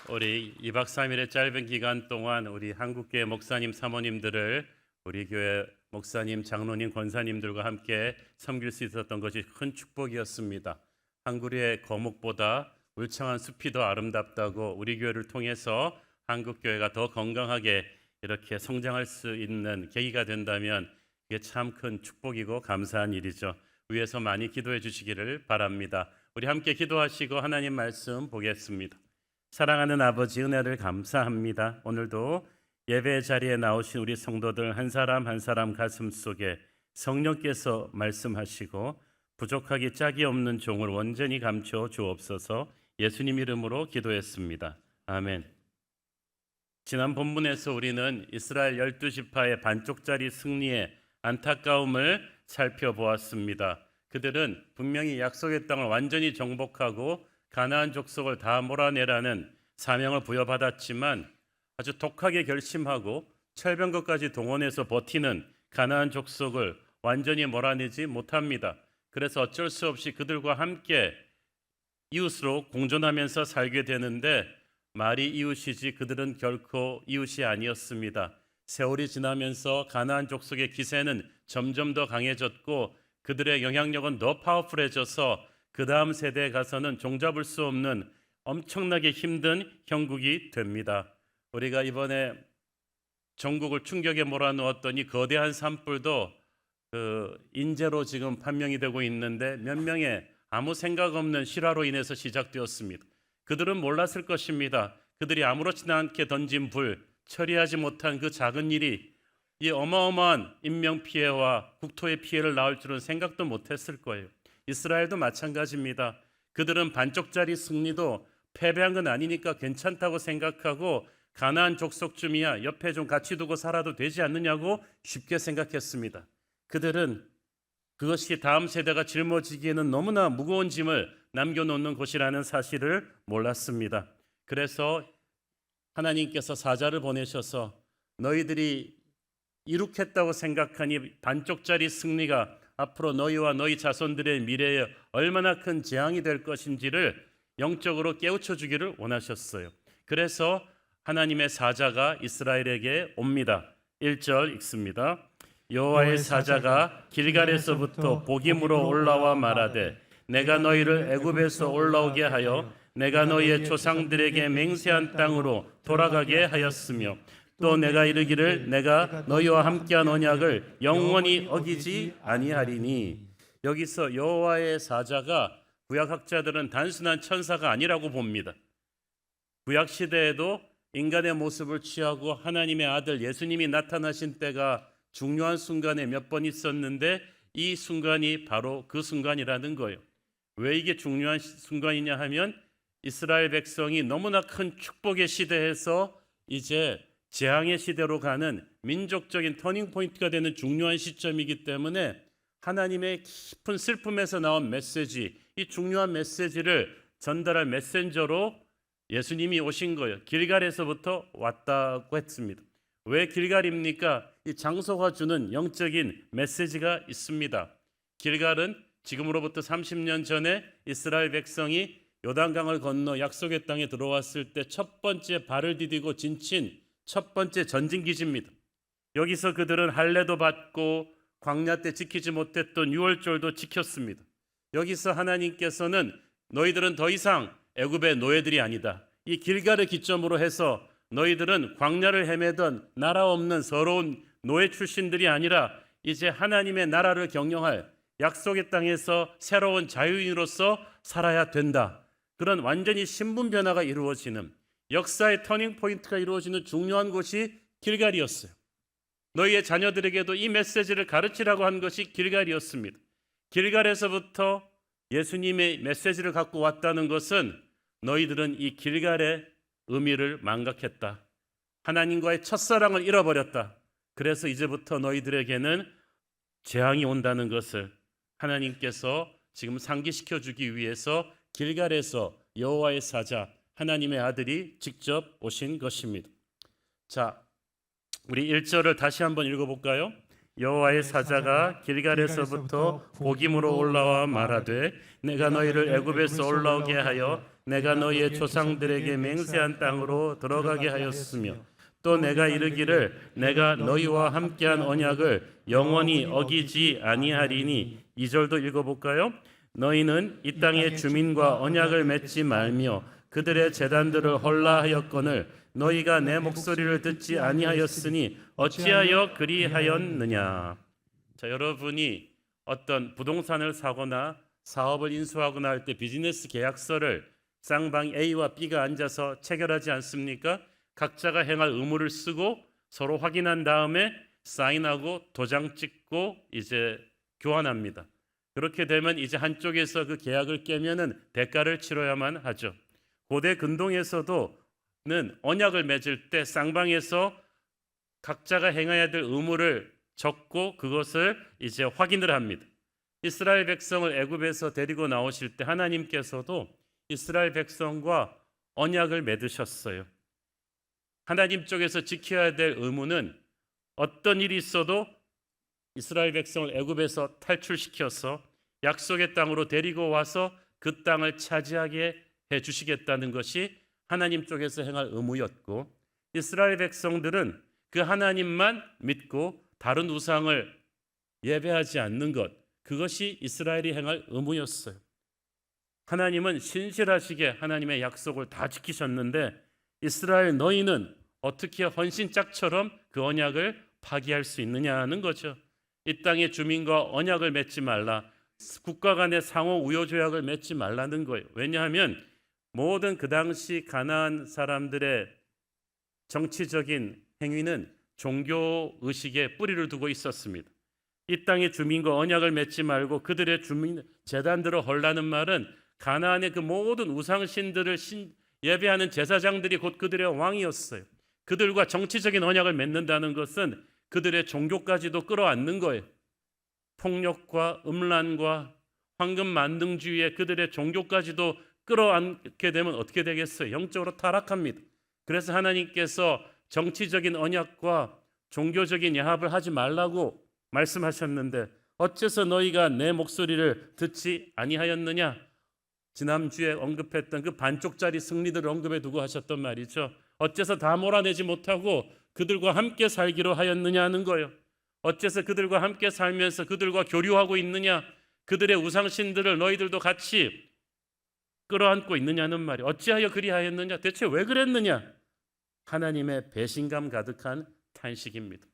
우리 2박 3일의 짧은 기간 동안 우리 한국교회 목사님 사모님들을 우리 교회 목사님, 장로님, 권사님들과 함께 섬길 수 있었던 것이 큰 축복이었습니다. 한구리의 거목보다 울창한 숲이 더 아름답다고 우리 교회를 통해서 한국교회가 더 건강하게 이렇게 성장할 수 있는 계기가 된다면 이게 참 큰 축복이고 감사한 일이죠. 위에서 많이 기도해 주시기를 바랍니다. 우리 함께 기도하시고 하나님 말씀 보겠습니다. 사랑하는 아버지, 은혜를 감사합니다. 오늘도 예배 자리에 나오신 우리 성도들 한 사람 한 사람 가슴 속에 성령께서 말씀하시고 부족하기 짝이 없는 종을 온전히 감춰 주옵소서. 예수님 이름으로 기도했습니다. 아멘. 지난 본문에서 우리는 이스라엘 12지파의 반쪽짜리 승리의 안타까움을 살펴보았습니다. 그들은 분명히 약속의 땅을 완전히 정복하고 가나안 족속을 다 몰아내라는 사명을 부여받았지만 아주 독하게 결심하고 철병거까지 동원해서 버티는 가나안 족속을 완전히 몰아내지 못합니다. 그래서 어쩔 수 없이 그들과 함께 이웃으로 공존하면서 살게 되는데 말이 이웃이지 그들은 결코 이웃이 아니었습니다. 세월이 지나면서 가나안 족속의 기세는 점점 더 강해졌고 그들의 영향력은 더 파워풀해져서 그 다음 세대에 가서는 종잡을 수 없는 엄청나게 힘든 형국이 됩니다. 우리가 이번에 전국을 충격에 몰아넣었던 이 거대한 산불도 그 인재로 지금 판명이 되고 있는데 몇 명의 아무 생각 없는 실화로 인해서 시작되었습니다. 그들은 몰랐을 것입니다. 그들이 아무렇지 않게 던진 불, 처리하지 못한 그 작은 일이 이 어마어마한 인명피해와 국토의 피해를 낳을 줄은 생각도 못했을 거예요. 이스라엘도 마찬가지입니다. 그들은 반쪽짜리 승리도 패배한 건 아니니까 괜찮다고 생각하고 가나안 족속쯤이야 옆에 좀 같이 두고 살아도 되지 않느냐고 쉽게 생각했습니다. 그들은 그것이 다음 세대가 짊어지기에는 너무나 무거운 짐을 남겨놓는 것이라는 사실을 몰랐습니다. 그래서 하나님께서 사자를 보내셔서 너희들이 이룩했다고 생각하니 반쪽짜리 승리가 앞으로 너희와 너희 자손들의 미래에 얼마나 큰 재앙이 될 것인지를 영적으로 깨우쳐 주기를 원하셨어요. 그래서 하나님의 사자가 이스라엘에게 옵니다. 1절 읽습니다. 여호와의 사자가 길갈에서부터 복임으로 올라와 말하되 내가 너희를 애굽에서 올라오게 하여 내가 너희의 조상들에게 맹세한 땅으로 돌아가게 하였으며 또 내가 이르기를 내가 너희와 함께한 언약을 영원히 어기지 아니하리니. 여기서 여호와의 사자가 구약학자들은 단순한 천사가 아니라고 봅니다. 구약 시대에도 인간의 모습을 취하고 하나님의 아들 예수님이 나타나신 때가 중요한 순간에 몇 번 있었는데 이 순간이 바로 그 순간이라는 거예요. 왜 이게 중요한 순간이냐 하면 이스라엘 백성이 너무나 큰 축복의 시대에서 이제 재앙의 시대로 가는 민족적인 터닝 포인트가 되는 중요한 시점이기 때문에 하나님의 깊은 슬픔에서 나온 메시지, 이 중요한 메시지를 전달할 메신저로 예수님이 오신 거예요. 길갈에서부터 왔다고 했습니다. 왜 길갈입니까? 이 장소가 주는 영적인 메시지가 있습니다. 길갈은 지금으로부터 30년 전에 이스라엘 백성이 요단강을 건너 약속의 땅에 들어왔을 때 첫 번째 발을 디디고 진친 첫 번째 전진기지입니다. 여기서 그들은 할례도 받고 광야 때 지키지 못했던 유월절도 지켰습니다. 여기서 하나님께서는 너희들은 더 이상 애굽의 노예들이 아니다. 이 길갈을 기점으로 해서 너희들은 광야를 헤매던 나라 없는 서러운 노예 출신들이 아니라 이제 하나님의 나라를 경영할 약속의 땅에서 새로운 자유인으로서 살아야 된다. 그런 완전히 신분 변화가 이루어지는 역사의 터닝 포인트가 이루어지는 중요한 곳이 길갈이었어요. 너희의 자녀들에게도 이 메시지를 가르치라고 한 것이 길갈이었습니다. 길갈에서부터 예수님의 메시지를 갖고 왔다는 것은 너희들은 이 길갈의 의미를 망각했다. 하나님과의 첫사랑을 잃어버렸다. 그래서 이제부터 너희들에게는 재앙이 온다는 것을 하나님께서 지금 상기시켜 주기 위해서 길갈에서 여호와의 사자 하나님의 아들이 직접 오신 것입니다. 자, 우리 1절을 다시 한번 읽어볼까요? 여호와의 사자가 길갈에서부터 복임으로 올라와 말하되 내가 너희를 애굽에서 올라오게 하여 내가 너희의 조상들에게 맹세한 땅으로 들어가게 하였으며 또 내가 이르기를 내가 너희와 함께한 언약을 영원히 어기지 아니하리니. 2절도 읽어볼까요? 너희는 이 땅의 주민과 언약을 맺지 말며 그들의 제단들을 헐라하였거늘 너희가 내 목소리를 듣지 아니하였으니 어찌하여 그리하였느냐. 자, 여러분이 어떤 부동산을 사거나 사업을 인수하거나 할 때 비즈니스 계약서를 쌍방 A와 B가 앉아서 체결하지 않습니까? 각자가 행할 의무를 쓰고 서로 확인한 다음에 사인하고 도장 찍고 이제 교환합니다. 그렇게 되면 이제 한쪽에서 그 계약을 깨면은 대가를 치러야만 하죠. 고대 근동에서도 언약을 맺을 때 쌍방에서 각자가 행해야 될 의무를 적고 그것을 이제 확인을 합니다. 이스라엘 백성을 애굽에서 데리고 나오실 때 하나님께서도 이스라엘 백성과 언약을 맺으셨어요. 하나님 쪽에서 지켜야 될 의무는 어떤 일이 있어도 이스라엘 백성을 애굽에서 탈출시켜서 약속의 땅으로 데리고 와서 그 땅을 차지하게 해주시겠다는 것이 하나님 쪽에서 행할 의무였고, 이스라엘 백성들은 그 하나님만 믿고 다른 우상을 예배하지 않는 것, 그것이 이스라엘이 행할 의무였어요. 하나님은 신실하시게 하나님의 약속을 다 지키셨는데 이스라엘 너희는 어떻게 헌신짝처럼 그 언약을 파기할 수 있느냐는 거죠. 이 땅의 주민과 언약을 맺지 말라, 국가 간의 상호 우호 조약을 맺지 말라는 거예요. 왜냐하면 모든 그 당시 가나안 사람들의 정치적인 행위는 종교 의식에 뿌리를 두고 있었습니다. 이 땅의 주민과 언약을 맺지 말고 그들의 주민 제단들을 헐라는 말은 가나안의 그 모든 우상신들을 예배하는 제사장들이 곧 그들의 왕이었어요. 그들과 정치적인 언약을 맺는다는 것은 그들의 종교까지도 끌어안는 거예요. 폭력과 음란과 황금 만능주의에 그들의 종교까지도 끌어안게 되면 어떻게 되겠어요? 영적으로 타락합니다. 그래서 하나님께서 정치적인 언약과 종교적인 야합을 하지 말라고 말씀하셨는데 어째서 너희가 내 목소리를 듣지 아니하였느냐? 지난주에 언급했던 그 반쪽짜리 승리들을 언급해 두고 하셨던 말이죠. 어째서 다 몰아내지 못하고 그들과 함께 살기로 하였느냐는 거예요. 어째서 그들과 함께 살면서 그들과 교류하고 있느냐? 그들의 우상신들을 너희들도 같이 끌어안고 있느냐는 말이, 어찌하여 그리하였느냐? 대체 왜 그랬느냐? 하나님의 배신감 가득한 탄식입니다.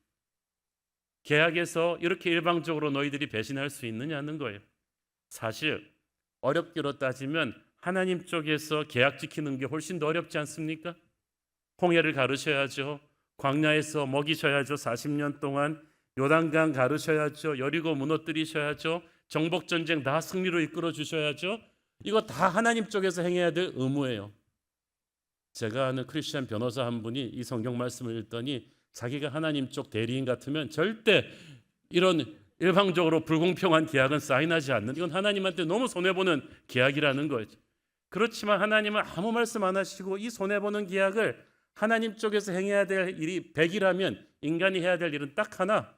계약에서 이렇게 일방적으로 너희들이 배신할 수 있느냐는 거예요. 사실 어렵기로 따지면 하나님 쪽에서 계약 지키는 게 훨씬 더 어렵지 않습니까? 홍해를 가르셔야죠. 광야에서 먹이셔야죠. 40년 동안 요단강 가르셔야죠. 여리고 무너뜨리셔야죠. 정복전쟁 다 승리로 이끌어 주셔야죠. 이거 다 하나님 쪽에서 행해야 될 의무예요. 제가 아는 크리스찬 변호사 한 분이 이 성경 말씀을 읽더니 자기가 하나님 쪽 대리인 같으면 절대 이런 일방적으로 불공평한 계약은 사인하지 않는, 이건 하나님한테 너무 손해보는 계약이라는 거죠. 그렇지만 하나님은 아무 말씀 안 하시고 이 손해보는 계약을 하나님 쪽에서 행해야 될 일이 100이라면 인간이 해야 될 일은 딱 하나,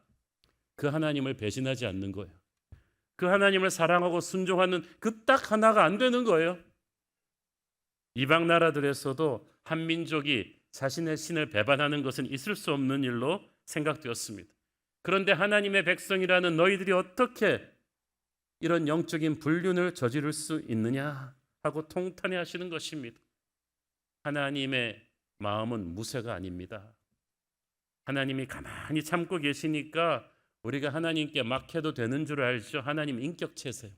그 하나님을 배신하지 않는 거예요. 그 하나님을 사랑하고 순종하는 그 딱 하나가 안 되는 거예요. 이방 나라들에서도 한민족이 자신의 신을 배반하는 것은 있을 수 없는 일로 생각되었습니다. 그런데 하나님의 백성이라는 너희들이 어떻게 이런 영적인 불륜을 저지를 수 있느냐 하고 통탄해 하시는 것입니다. 하나님의 마음은 무쇠가 아닙니다. 하나님이 가만히 참고 계시니까 우리가 하나님께 막 해도 되는 줄 알죠. 하나님 인격체세요.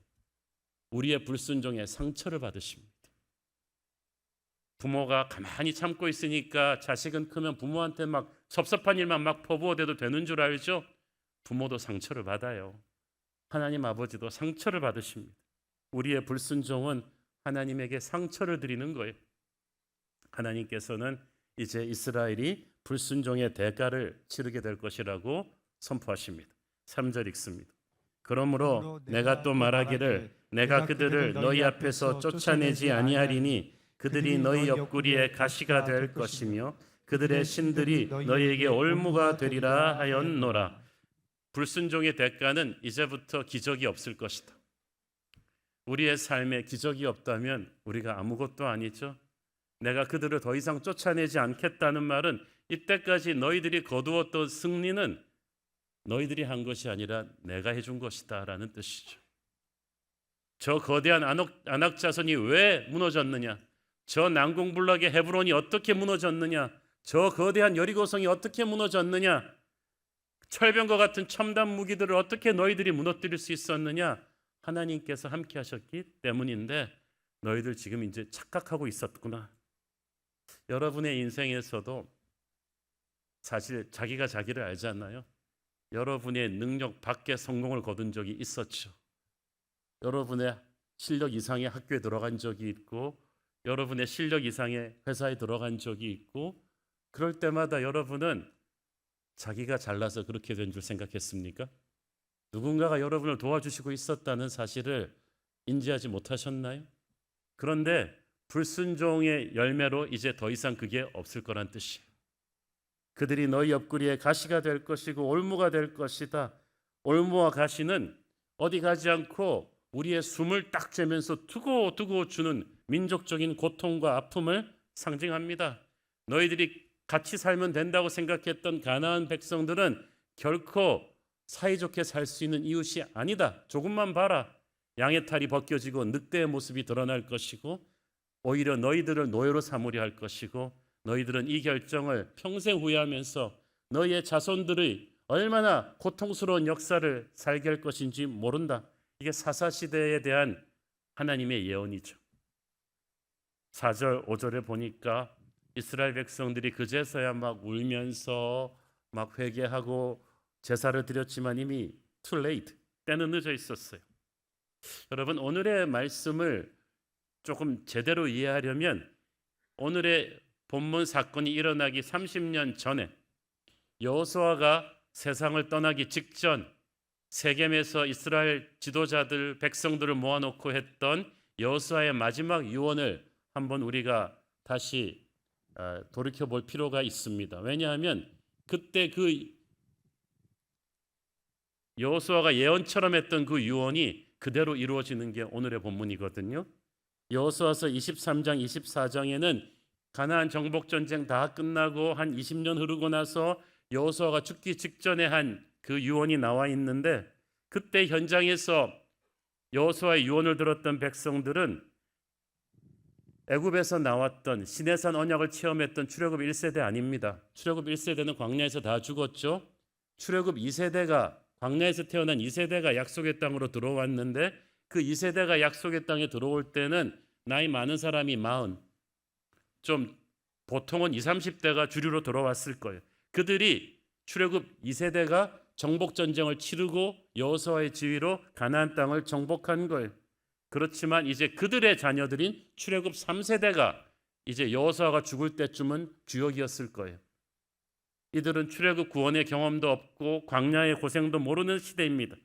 우리의 불순종에 상처를 받으십니다. 부모가 가만히 참고 있으니까 자식은 크면 부모한테 막 섭섭한 일만 막 퍼부어대도 되는 줄 알죠. 부모도 상처를 받아요. 하나님 아버지도 상처를 받으십니다. 우리의 불순종은 하나님에게 상처를 드리는 거예요. 하나님께서는 이제 이스라엘이 불순종의 대가를 치르게 될 것이라고 선포하십니다. 3절 읽습니다. 그러므로 내가 또 말하기를 내가 그들을 너희 앞에서 쫓아내지 아니하리니 그들이 너희 옆구리에 가시가 될 것이며 그들의 신들이 너희에게 올무가 되리라 하였노라. 불순종의 대가는 이제부터 기적이 없을 것이다. 우리의 삶에 기적이 없다면 우리가 아무것도 아니죠. 내가 그들을 더 이상 쫓아내지 않겠다는 말은 이때까지 너희들이 거두었던 승리는 너희들이 한 것이 아니라 내가 해준 것이다 라는 뜻이죠. 저 거대한 아낙 자손이 왜 무너졌느냐? 저 난공불락의 헤브론이 어떻게 무너졌느냐? 저 거대한 여리고성이 어떻게 무너졌느냐? 철병과 같은 첨단 무기들을 어떻게 너희들이 무너뜨릴 수 있었느냐? 하나님께서 함께 하셨기 때문인데 너희들 지금 이제 착각하고 있었구나. 여러분의 인생에서도 사실 자기가 자기를 알지 않나요? 여러분의 능력 밖에 성공을 거둔 적이 있었죠. 여러분의 실력 이상의 학교에 들어간 적이 있고 여러분의 실력 이상의 회사에 들어간 적이 있고 그럴 때마다 여러분은 자기가 잘나서 그렇게 된 줄 생각했습니까? 누군가가 여러분을 도와주시고 있었다는 사실을 인지하지 못하셨나요? 그런데 불순종의 열매로 이제 더 이상 그게 없을 거란 뜻이에요. 그들이 너희 옆구리에 가시가 될 것이고 올무가 될 것이다. 올무와 가시는 어디 가지 않고 우리의 숨을 딱 쬐면서 두고 주는 민족적인 고통과 아픔을 상징합니다. 너희들이 같이 살면 된다고 생각했던 가나안 백성들은 결코 사이좋게 살 수 있는 이웃이 아니다. 조금만 봐라. 양의 탈이 벗겨지고 늑대의 모습이 드러날 것이고 오히려 너희들을 노예로 삼으려 할 것이고 너희들은 이 결정을 평생 후회하면서 너희의 자손들의 얼마나 고통스러운 역사를 살게 할 것인지 모른다. 이게 사사시대에 대한 하나님의 예언이죠. 4절 5절에 보니까 이스라엘 백성들이 그제서야 막 울면서 막 회개하고 제사를 드렸지만 이미 too late, 때는 늦어 있었어요. 여러분, 오늘의 말씀을 조금 제대로 이해하려면 오늘의 본문 사건이 일어나기 30년 전에 여호수아가 세상을 떠나기 직전 세겜에서 이스라엘 지도자들 백성들을 모아놓고 했던 여호수아의 마지막 유언을 한번 우리가 다시 돌이켜볼 필요가 있습니다. 왜냐하면 그때 그 여호수아가 예언처럼 했던 그 유언이 그대로 이루어지는 게 오늘의 본문이거든요. 여호수아서 23장 24장에는 가나안 정복 전쟁 다 끝나고 한 20년 흐르고 나서 여호수아가 죽기 직전에 한 그 유언이 나와 있는데 그때 현장에서 여호수아의 유언을 들었던 백성들은 애굽에서 나왔던 시내산 언약을 체험했던 출애굽 1세대 아닙니다. 출애굽 1세대는 광야에서 다 죽었죠. 출애굽 2세대가 광야에서 태어난 2세대가 약속의 땅으로 들어왔는데 그 2세대가 약속의 땅에 들어올 때는 나이 많은 사람이 40, 좀 보통은 20, 30대가 주류로 들어왔을 거예요. 그들이 출애굽 2세대가 정복 전쟁을 치르고 여호수아의 지휘로 가나안 땅을 정복한 거예요. 그렇지만 이제 그들의 자녀들인 출애굽 3세대가 이제 여호수아가 죽을 때쯤은 주역이었을 거예요. 이들은 출애굽 구원의 경험도 없고 광야의 고생도 모르는 시대입니다.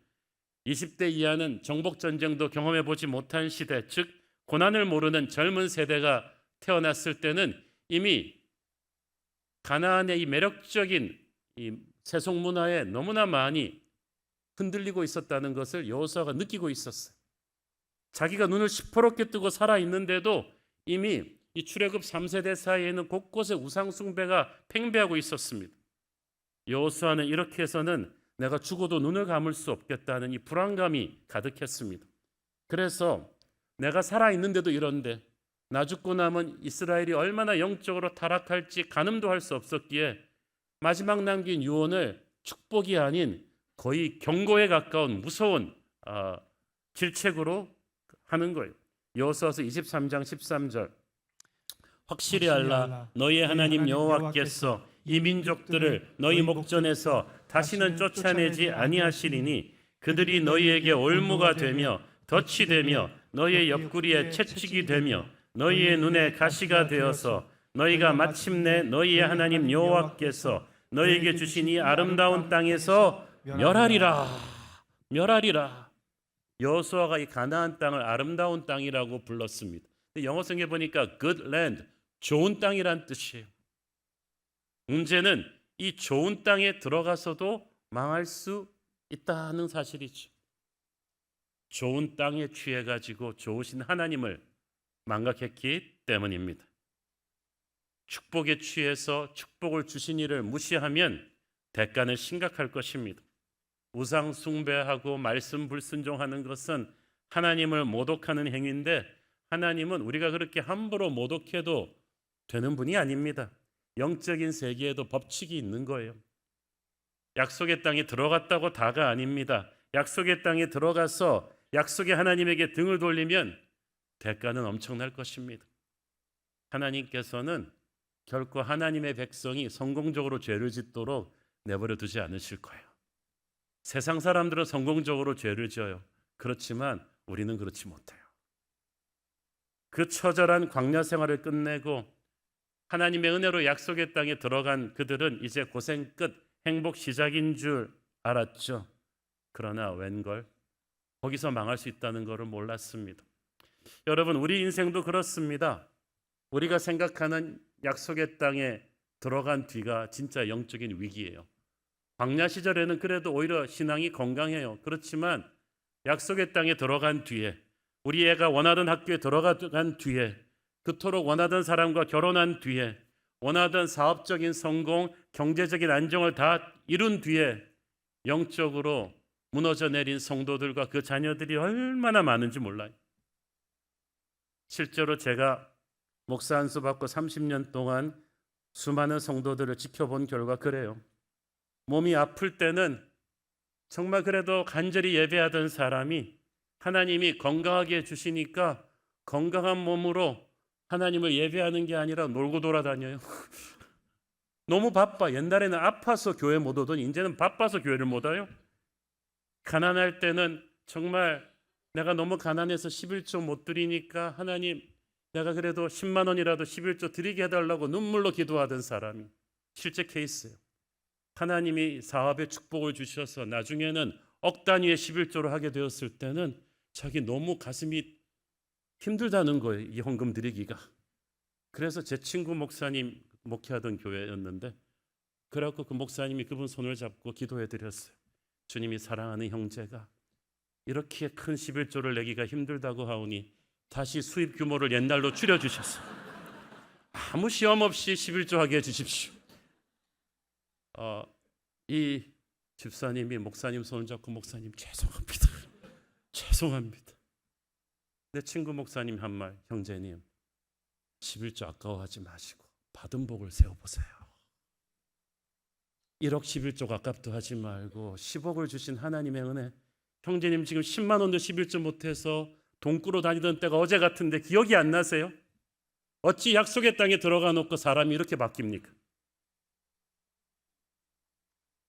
20대 이하는 정복 전쟁도 경험해 보지 못한 시대, 즉 고난을 모르는 젊은 세대가 태어났을 때는 이미 가나안의 이 매력적인 이 세속 문화에 너무나 많이 흔들리고 있었다는 것을 여호수아가 느끼고 있었어요. 자기가 눈을 시퍼렇게 뜨고 살아 있는데도 이미 이 출애굽 3세대 사이에는 곳곳에 우상 숭배가 팽배하고 있었습니다. 여호수아는 이렇게 해서는 내가 죽어도 눈을 감을 수 없겠다는 이 불안감이 가득했습니다. 그래서 내가 살아 있는데도 이런데 나 죽고 남은 이스라엘이 얼마나 영적으로 타락할지 가늠도 할 수 없었기에 마지막 남긴 유언을 축복이 아닌 거의 경고에 가까운 무서운 질책으로 하는 거예요. 여호수아서 23장 13절 확실히 알라 너희의 하나님 여호와께서 이 민족들을 너희 목전에서 다시는 쫓아내지 아니하시리니 그들이 너희에게 올무가 되며 덫이 되며 너희의 옆구리에 채찍이 되며 너희의 눈에 가시가 되어서 너희가 마침내 너희의 하나님 여호와께서 너희에게 주신 이 아름다운 땅에서 멸하리라. 여호수아가 이 가나안 땅을 아름다운 땅이라고 불렀습니다. 영어 성경에 보니까 good land, 좋은 땅이란 뜻이에요. 문제는 이 좋은 땅에 들어가서도 망할 수 있다는 사실이죠. 좋은 땅에 취해가지고 좋으신 하나님을 망각했기 때문입니다. 축복에 취해서 축복을 주신 이를 무시하면 대가는 심각할 것입니다. 우상 숭배하고 말씀 불순종하는 것은 하나님을 모독하는 행위인데 하나님은 우리가 그렇게 함부로 모독해도 되는 분이 아닙니다. 영적인 세계에도 법칙이 있는 거예요. 약속의 땅에 들어갔다고 다가 아닙니다. 약속의 땅에 들어가서 약속의 하나님에게 등을 돌리면 대가는 엄청날 것입니다. 하나님께서는 결코 하나님의 백성이 성공적으로 죄를 짓도록 내버려 두지 않으실 거예요. 세상 사람들은 성공적으로 죄를 지어요. 그렇지만 우리는 그렇지 못해요. 그 처절한 광야 생활을 끝내고 하나님의 은혜로 약속의 땅에 들어간 그들은 이제 고생 끝, 행복 시작인 줄 알았죠. 그러나 웬걸 거기서 망할 수 있다는 것을 몰랐습니다. 여러분, 우리 인생도 그렇습니다. 우리가 생각하는 약속의 땅의 들어간 뒤가 진짜 영적인 위기예요. 광야 시절에는 그래도 오히려 신앙이 건강해요. 그렇지만 약속의 땅에 들어간 뒤에, 우리 애가 원하던 학교에 들어간 뒤에, 그토록 원하던 사람과 결혼한 뒤에, 원하던 사업적인 성공, 경제적인 안정을 다 이룬 뒤에 영적으로 무너져 내린 성도들과 그 자녀들이 얼마나 많은지 몰라요. 실제로 제가 목사 안수 받고 30년 동안 수많은 성도들을 지켜본 결과 그래요. 몸이 아플 때는 정말 그래도 간절히 예배하던 사람이 하나님이 건강하게 해주시니까 건강한 몸으로 하나님을 예배하는 게 아니라 놀고 돌아다녀요. 너무 바빠. 옛날에는 아파서 교회 못 오더니 이제는 바빠서 교회를 못 와요. 가난할 때는 정말 내가 너무 가난해서 11조 못 드리니까 하나님, 내가 그래도 10만 원이라도 11조 드리게 해달라고 눈물로 기도하던 사람이 실제 케이스예요. 하나님이 사업에 축복을 주셔서 나중에는 억 단위의 11조를 하게 되었을 때는 자기 너무 가슴이 힘들다는 거예요. 이 헌금 드리기가. 그래서 제 친구 목사님 목회하던 교회였는데, 그래갖고 그 목사님이 그분 손을 잡고 기도해 드렸어요. 주님이 사랑하는 형제가 이렇게 큰 11조를 내기가 힘들다고 하오니 다시 수입 규모를 옛날로 줄여주셨어요. 아무 시험 없이 11조 하게 해주십시오. 이 집사님이 목사님 손을 잡고, 목사님 죄송합니다. 죄송합니다. 내 친구 목사님 한 말, 형제님 11조 아까워하지 마시고 받은 복을 세워보세요. 1억 11조가 아깝도 하지 말고 10억을 주신 하나님의 은혜. 형제님 지금 10만 원도 11조 못해서 돈 꾸러 다니던 때가 어제 같은데 기억이 안 나세요? 어찌 약속의 땅에 들어가 놓고 사람이 이렇게 바뀝니까?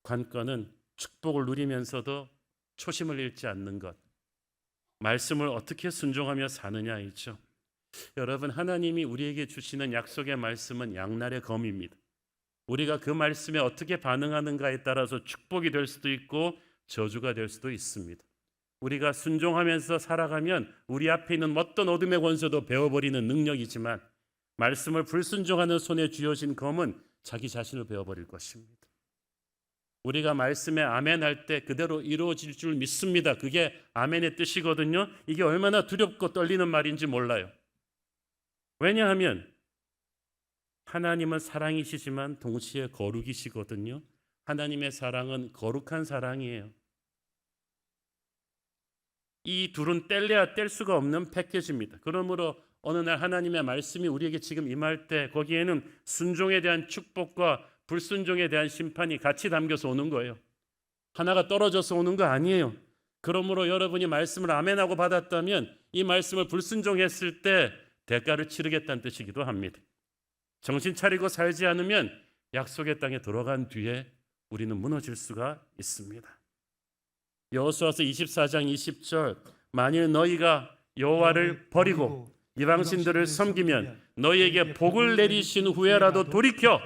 관건은 축복을 누리면서도 초심을 잃지 않는 것, 말씀을 어떻게 순종하며 사느냐이죠. 여러분, 하나님이 우리에게 주시는 약속의 말씀은 양날의 검입니다. 우리가 그 말씀에 어떻게 반응하는가에 따라서 축복이 될 수도 있고 저주가 될 수도 있습니다. 우리가 순종하면서 살아가면 우리 앞에 있는 어떤 어둠의 권세도 베어버리는 능력이지만, 말씀을 불순종하는 손에 쥐어진 검은 자기 자신을 베어버릴 것입니다. 우리가 말씀에 아멘 할 때 그대로 이루어질 줄 믿습니다. 그게 아멘의 뜻이거든요. 이게 얼마나 두렵고 떨리는 말인지 몰라요. 왜냐하면 하나님은 사랑이시지만 동시에 거룩이시거든요. 하나님의 사랑은 거룩한 사랑이에요. 이 둘은 뗄래야 뗄 수가 없는 패키지입니다. 그러므로 어느 날 하나님의 말씀이 우리에게 지금 임할 때 거기에는 순종에 대한 축복과 불순종에 대한 심판이 같이 담겨서 오는 거예요. 하나가 떨어져서 오는 거 아니에요. 그러므로 여러분이 말씀을 아멘하고 받았다면 이 말씀을 불순종했을 때 대가를 치르겠다는 뜻이기도 합니다. 정신 차리고 살지 않으면 약속의 땅에 들어간 뒤에 우리는 무너질 수가 있습니다. 여호수아서 24장 20절, 만일 너희가 여호와를 버리고 이방신들을 섬기면 너희에게 복을 내리신 후에라도 돌이켜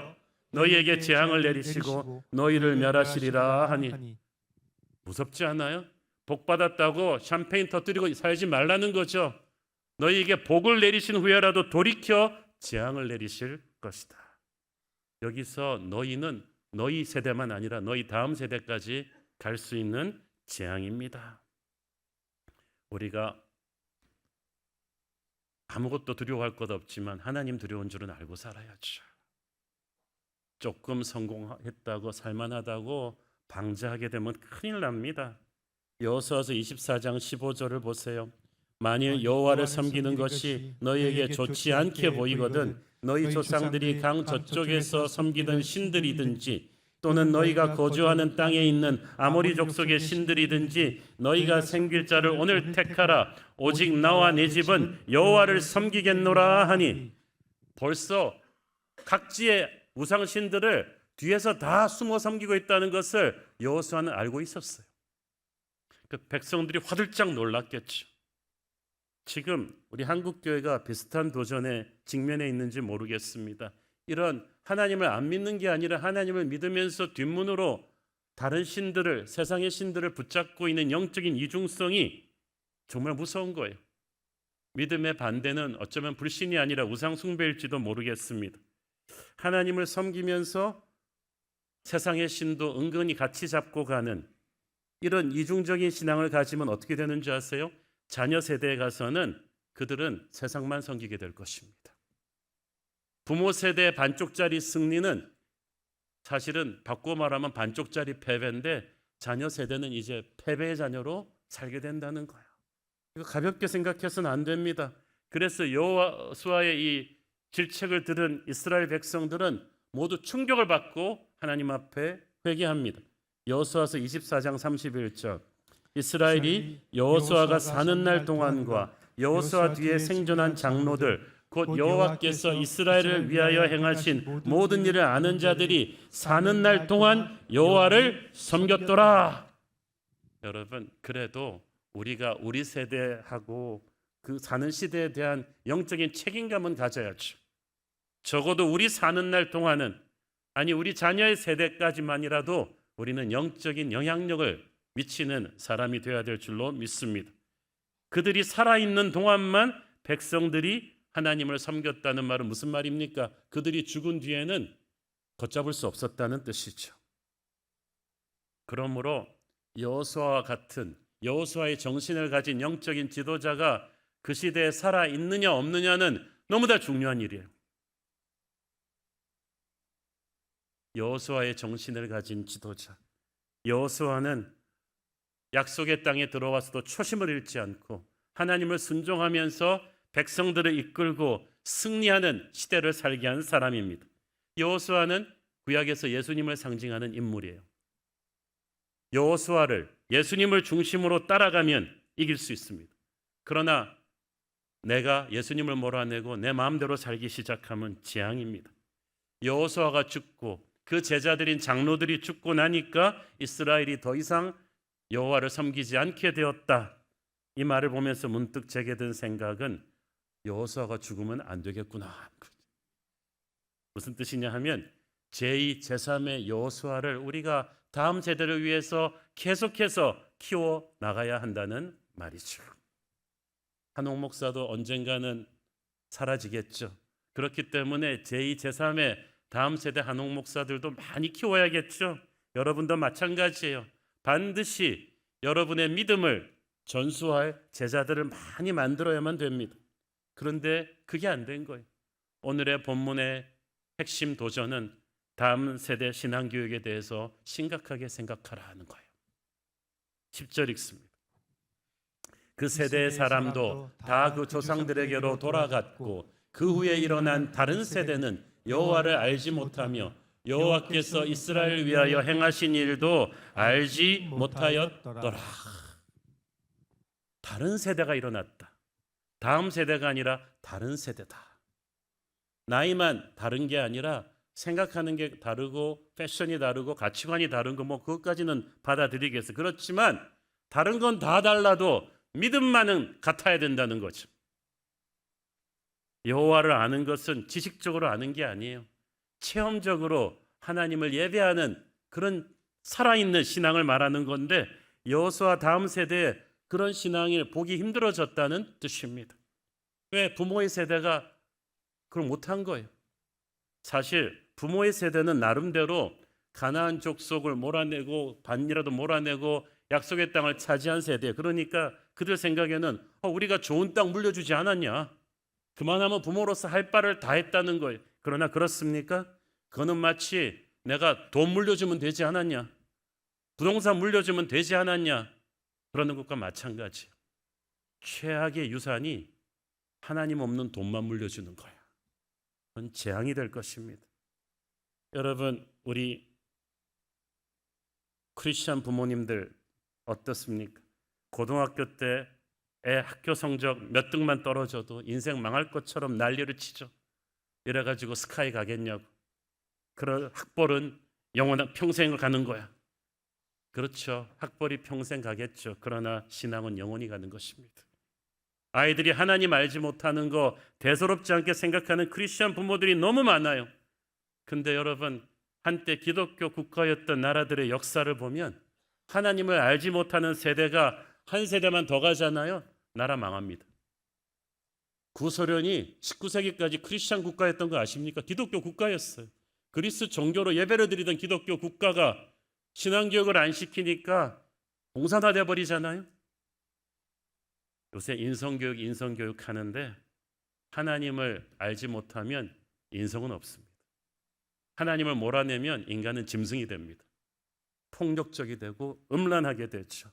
너희에게 재앙을 내리시고 너희를 멸하시리라 하니. 무섭지 않아요? 복 받았다고 샴페인 터뜨리고 살지 말라는 거죠. 너희에게 복을 내리신 후에라도 돌이켜 재앙을 내리실 것이다. 여기서 너희는 너희 세대만 아니라 너희 다음 세대까지 갈 수 있는 재앙입니다. 우리가 아무것도 두려워할 것 없지만 하나님 두려운 줄은 알고 살아야죠. 조금 성공했다고 살만하다고 방자하게 되면 큰일 납니다. 여호수아서 24장 15절을 보세요. 만일 여호와를 섬기는 것이 너희에게 좋지 않게 보이거든 너희 조상들이 강 저쪽에서 섬기던 신들이든지 또는 너희가 거주하는 땅에 있는 아모리 족속의 신들이든지 너희가 생길 자를 오늘 택하라. 오직 나와 내 집은 여호와를 섬기겠노라 하니. 벌써 각지의 우상 신들을 뒤에서 다 숨어 섬기고 있다는 것을 여호수아는 알고 있었어요. 그 백성들이 화들짝 놀랐겠죠. 지금 우리 한국교회가 비슷한 도전에 직면해 있는지 모르겠습니다. 이런 하나님을 안 믿는 게 아니라 하나님을 믿으면서 뒷문으로 다른 신들을, 세상의 신들을 붙잡고 있는 영적인 이중성이 정말 무서운 거예요. 믿음의 반대는 어쩌면 불신이 아니라 우상 숭배일지도 모르겠습니다. 하나님을 섬기면서 세상의 신도 은근히 같이 잡고 가는 이런 이중적인 신앙을 가지면 어떻게 되는 줄 아세요? 자녀 세대에 가서는 그들은 세상만 섬기게 될 것입니다. 부모 세대의 반쪽짜리 승리는 사실은 바꾸어 말하면 반쪽짜리 패배인데 자녀 세대는 이제 패배의 자녀로 살게 된다는 거예요. 이거 가볍게 생각해서는 안 됩니다. 그래서 여호수아의 이 질책을 들은 이스라엘 백성들은 모두 충격을 받고 하나님 앞에 회개합니다. 여호수아서 24장 31절 이스라엘이 여호수아가 사는 날 동안과 여호수아 뒤에 생존한 장로들 곧 여호와께서 이스라엘을 위하여 행하신 모든 일을 아는 자들이 사는 날 동안 여호와를 섬겼더라. 여러분, 그래도 우리가 우리 세대하고 그 사는 시대에 대한 영적인 책임감은 가져야죠. 적어도 우리 사는 날 동안은, 아니 우리 자녀의 세대까지만이라도 우리는 영적인 영향력을 미치는 사람이 되어야 될 줄로 믿습니다. 그들이 살아있는 동안만 백성들이 하나님을 섬겼다는 말은 무슨 말입니까? 그들이 죽은 뒤에는 걷잡을 수 없었다는 뜻이죠. 그러므로 여호수아와 같은 여호수아의 정신을 가진 영적인 지도자가 그 시대에 살아있느냐 없느냐는 너무나 중요한 일이에요. 여호수아의 정신을 가진 지도자. 여호수아는 약속의 땅에 들어와서도 초심을 잃지 않고 하나님을 순종하면서 백성들을 이끌고 승리하는 시대를 살게 한 사람입니다. 여호수아는 구약에서 예수님을 상징하는 인물이에요. 여호수아를 예수님을 중심으로 따라가면 이길 수 있습니다. 그러나 내가 예수님을 몰아내고 내 마음대로 살기 시작하면 재앙입니다. 여호수아가 죽고 그 제자들인 장로들이 죽고 나니까 이스라엘이 더 이상 여호와를 섬기지 않게 되었다. 이 말을 보면서 문득 제게 든 생각은 여호수아가 죽으면 안 되겠구나. 무슨 뜻이냐 하면 제2, 제3의 여호수아를 우리가 다음 세대를 위해서 계속해서 키워 나가야 한다는 말이죠. 한옥 목사도 언젠가는 사라지겠죠. 그렇기 때문에 제2, 제3의 다음 세대 한옥 목사들도 많이 키워야겠죠. 여러분도 마찬가지예요. 반드시 여러분의 믿음을 전수할 제자들을 많이 만들어야만 됩니다. 그런데 그게 안 된 거예요. 오늘의 본문의 핵심 도전은 다음 세대 신앙교육에 대해서 심각하게 생각하라 하는 거예요. 10절 읽습니다. 그 세대의 사람도 다 그 조상들에게로 돌아갔고 그 후에 일어난 다른 세대는 여호와를 알지 못하며 여호와께서 이스라엘을 위하여 행하신 일도 알지 못하였더라. 다른 세대가 일어났다. 다음 세대가 아니라 다른 세대다. 나이만 다른 게 아니라 생각하는 게 다르고 패션이 다르고 가치관이 다른 거 뭐 그것까지는 받아들이겠어요. 그렇지만 다른 건 다 달라도 믿음만은 같아야 된다는 거죠. 여호와를 아는 것은 지식적으로 아는 게 아니에요. 체험적으로 하나님을 예배하는 그런 살아있는 신앙을 말하는 건데 여호수아 다음 세대에 그런 신앙을 보기 힘들어졌다는 뜻입니다. 왜? 부모의 세대가 그걸 못한 거예요. 사실 부모의 세대는 나름대로 가나안 족속을 몰아내고 반이라도 몰아내고 약속의 땅을 차지한 세대. 그러니까 그들 생각에는 우리가 좋은 땅 물려주지 않았냐. 그만하면 부모로서 할 바를 다 했다는 거예요. 그러나 그렇습니까? 그거는 마치 내가 돈 물려주면 되지 않았냐. 부동산 물려주면 되지 않았냐. 그러는 것과 마찬가지예요. 최악의 유산이 하나님 없는 돈만 물려주는 거야. 그건 재앙이 될 것입니다. 여러분, 우리 크리스찬 부모님들 어떻습니까? 고등학교 때 애 학교 성적 몇 등만 떨어져도 인생 망할 것처럼 난리를 치죠. 이래가지고 스카이 가겠냐고. 그런 학벌은 영원한 평생을 가는 거야. 그렇죠. 학벌이 평생 가겠죠. 그러나 신앙은 영원히 가는 것입니다. 아이들이 하나님 알지 못하는 거 대수롭지 않게 생각하는 크리스천 부모들이 너무 많아요. 근데 여러분, 한때 기독교 국가였던 나라들의 역사를 보면 하나님을 알지 못하는 세대가 한 세대만 더 가잖아요. 나라 망합니다. 구소련이 19세기까지 크리스천 국가였던 거 아십니까? 기독교 국가였어요. 그리스 종교로 예배를 드리던 기독교 국가가 신앙교육을 안 시키니까 공산화돼 버리잖아요. 요새 인성교육 하는데 하나님을 알지 못하면 인성은 없습니다. 하나님을 몰아내면 인간은 짐승이 됩니다. 폭력적이 되고 음란하게 되죠.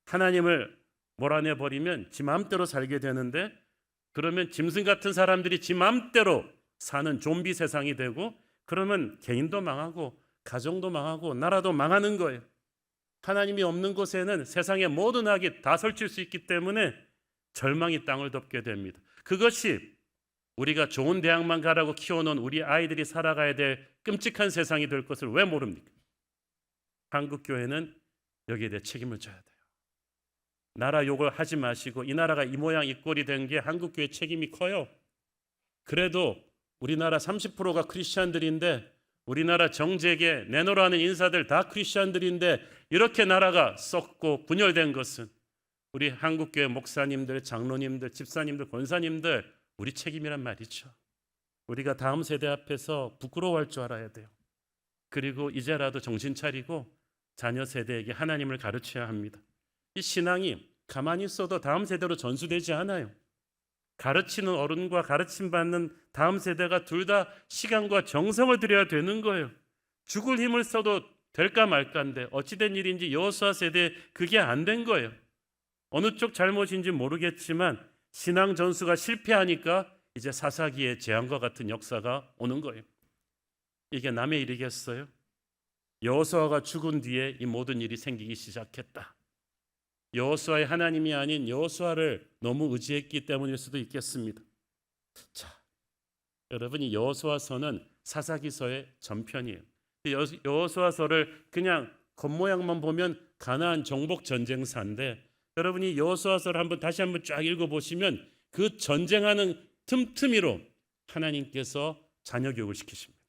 하나님을 몰아내 버리면 지 마음대로 살게 되는데, 그러면 짐승 같은 사람들이 지 마음대로 사는 좀비 세상이 되고, 그러면 개인도 망하고 가정도 망하고 나라도 망하는 거예요. 하나님이 없는 곳에는 세상의 모든 악이 다 설칠 수 있기 때문에 절망이 땅을 덮게 됩니다. 그것이 우리가 좋은 대학만 가라고 키워놓은 우리 아이들이 살아가야 될 끔찍한 세상이 될 것을 왜 모릅니까? 한국교회는 여기에 대해 책임을 져야 돼요. 나라 욕을 하지 마시고, 이 나라가 이 모양 이 꼴이 된 게 한국교회 책임이 커요. 그래도 우리나라 30%가 크리스찬들인데, 우리나라 정재계 내노라는 인사들 다 크리스찬들인데 이렇게 나라가 썩고 분열된 것은 우리 한국교회 목사님들, 장로님들, 집사님들, 권사님들 우리 책임이란 말이죠. 우리가 다음 세대 앞에서 부끄러워할 줄 알아야 돼요. 그리고 이제라도 정신 차리고 자녀 세대에게 하나님을 가르쳐야 합니다. 이 신앙이 가만히 있어도 다음 세대로 전수되지 않아요. 가르치는 어른과 가르침받는 다음 세대가 둘 다 시간과 정성을 들여야 되는 거예요. 죽을 힘을 써도 될까 말까인데 어찌된 일인지 여호수아 세대에 그게 안 된 거예요. 어느 쪽 잘못인지 모르겠지만 신앙 전수가 실패하니까 이제 사사기의 재앙과 같은 역사가 오는 거예요. 이게 남의 일이겠어요? 여호수아가 죽은 뒤에 이 모든 일이 생기기 시작했다. 여호수아의 하나님이 아닌 여호수아를 너무 의지했기 때문일 수도 있겠습니다. 자, 여러분이 여호수아서는 사사기서의 전편이에요. 여호수아서를 그냥 겉모양만 보면 가나안 정복 전쟁사인데, 여러분이 여호수아서를 다시 한번 쫙 읽어보시면 그 전쟁하는 틈틈이로 하나님께서 자녀 교육을 시키십니다.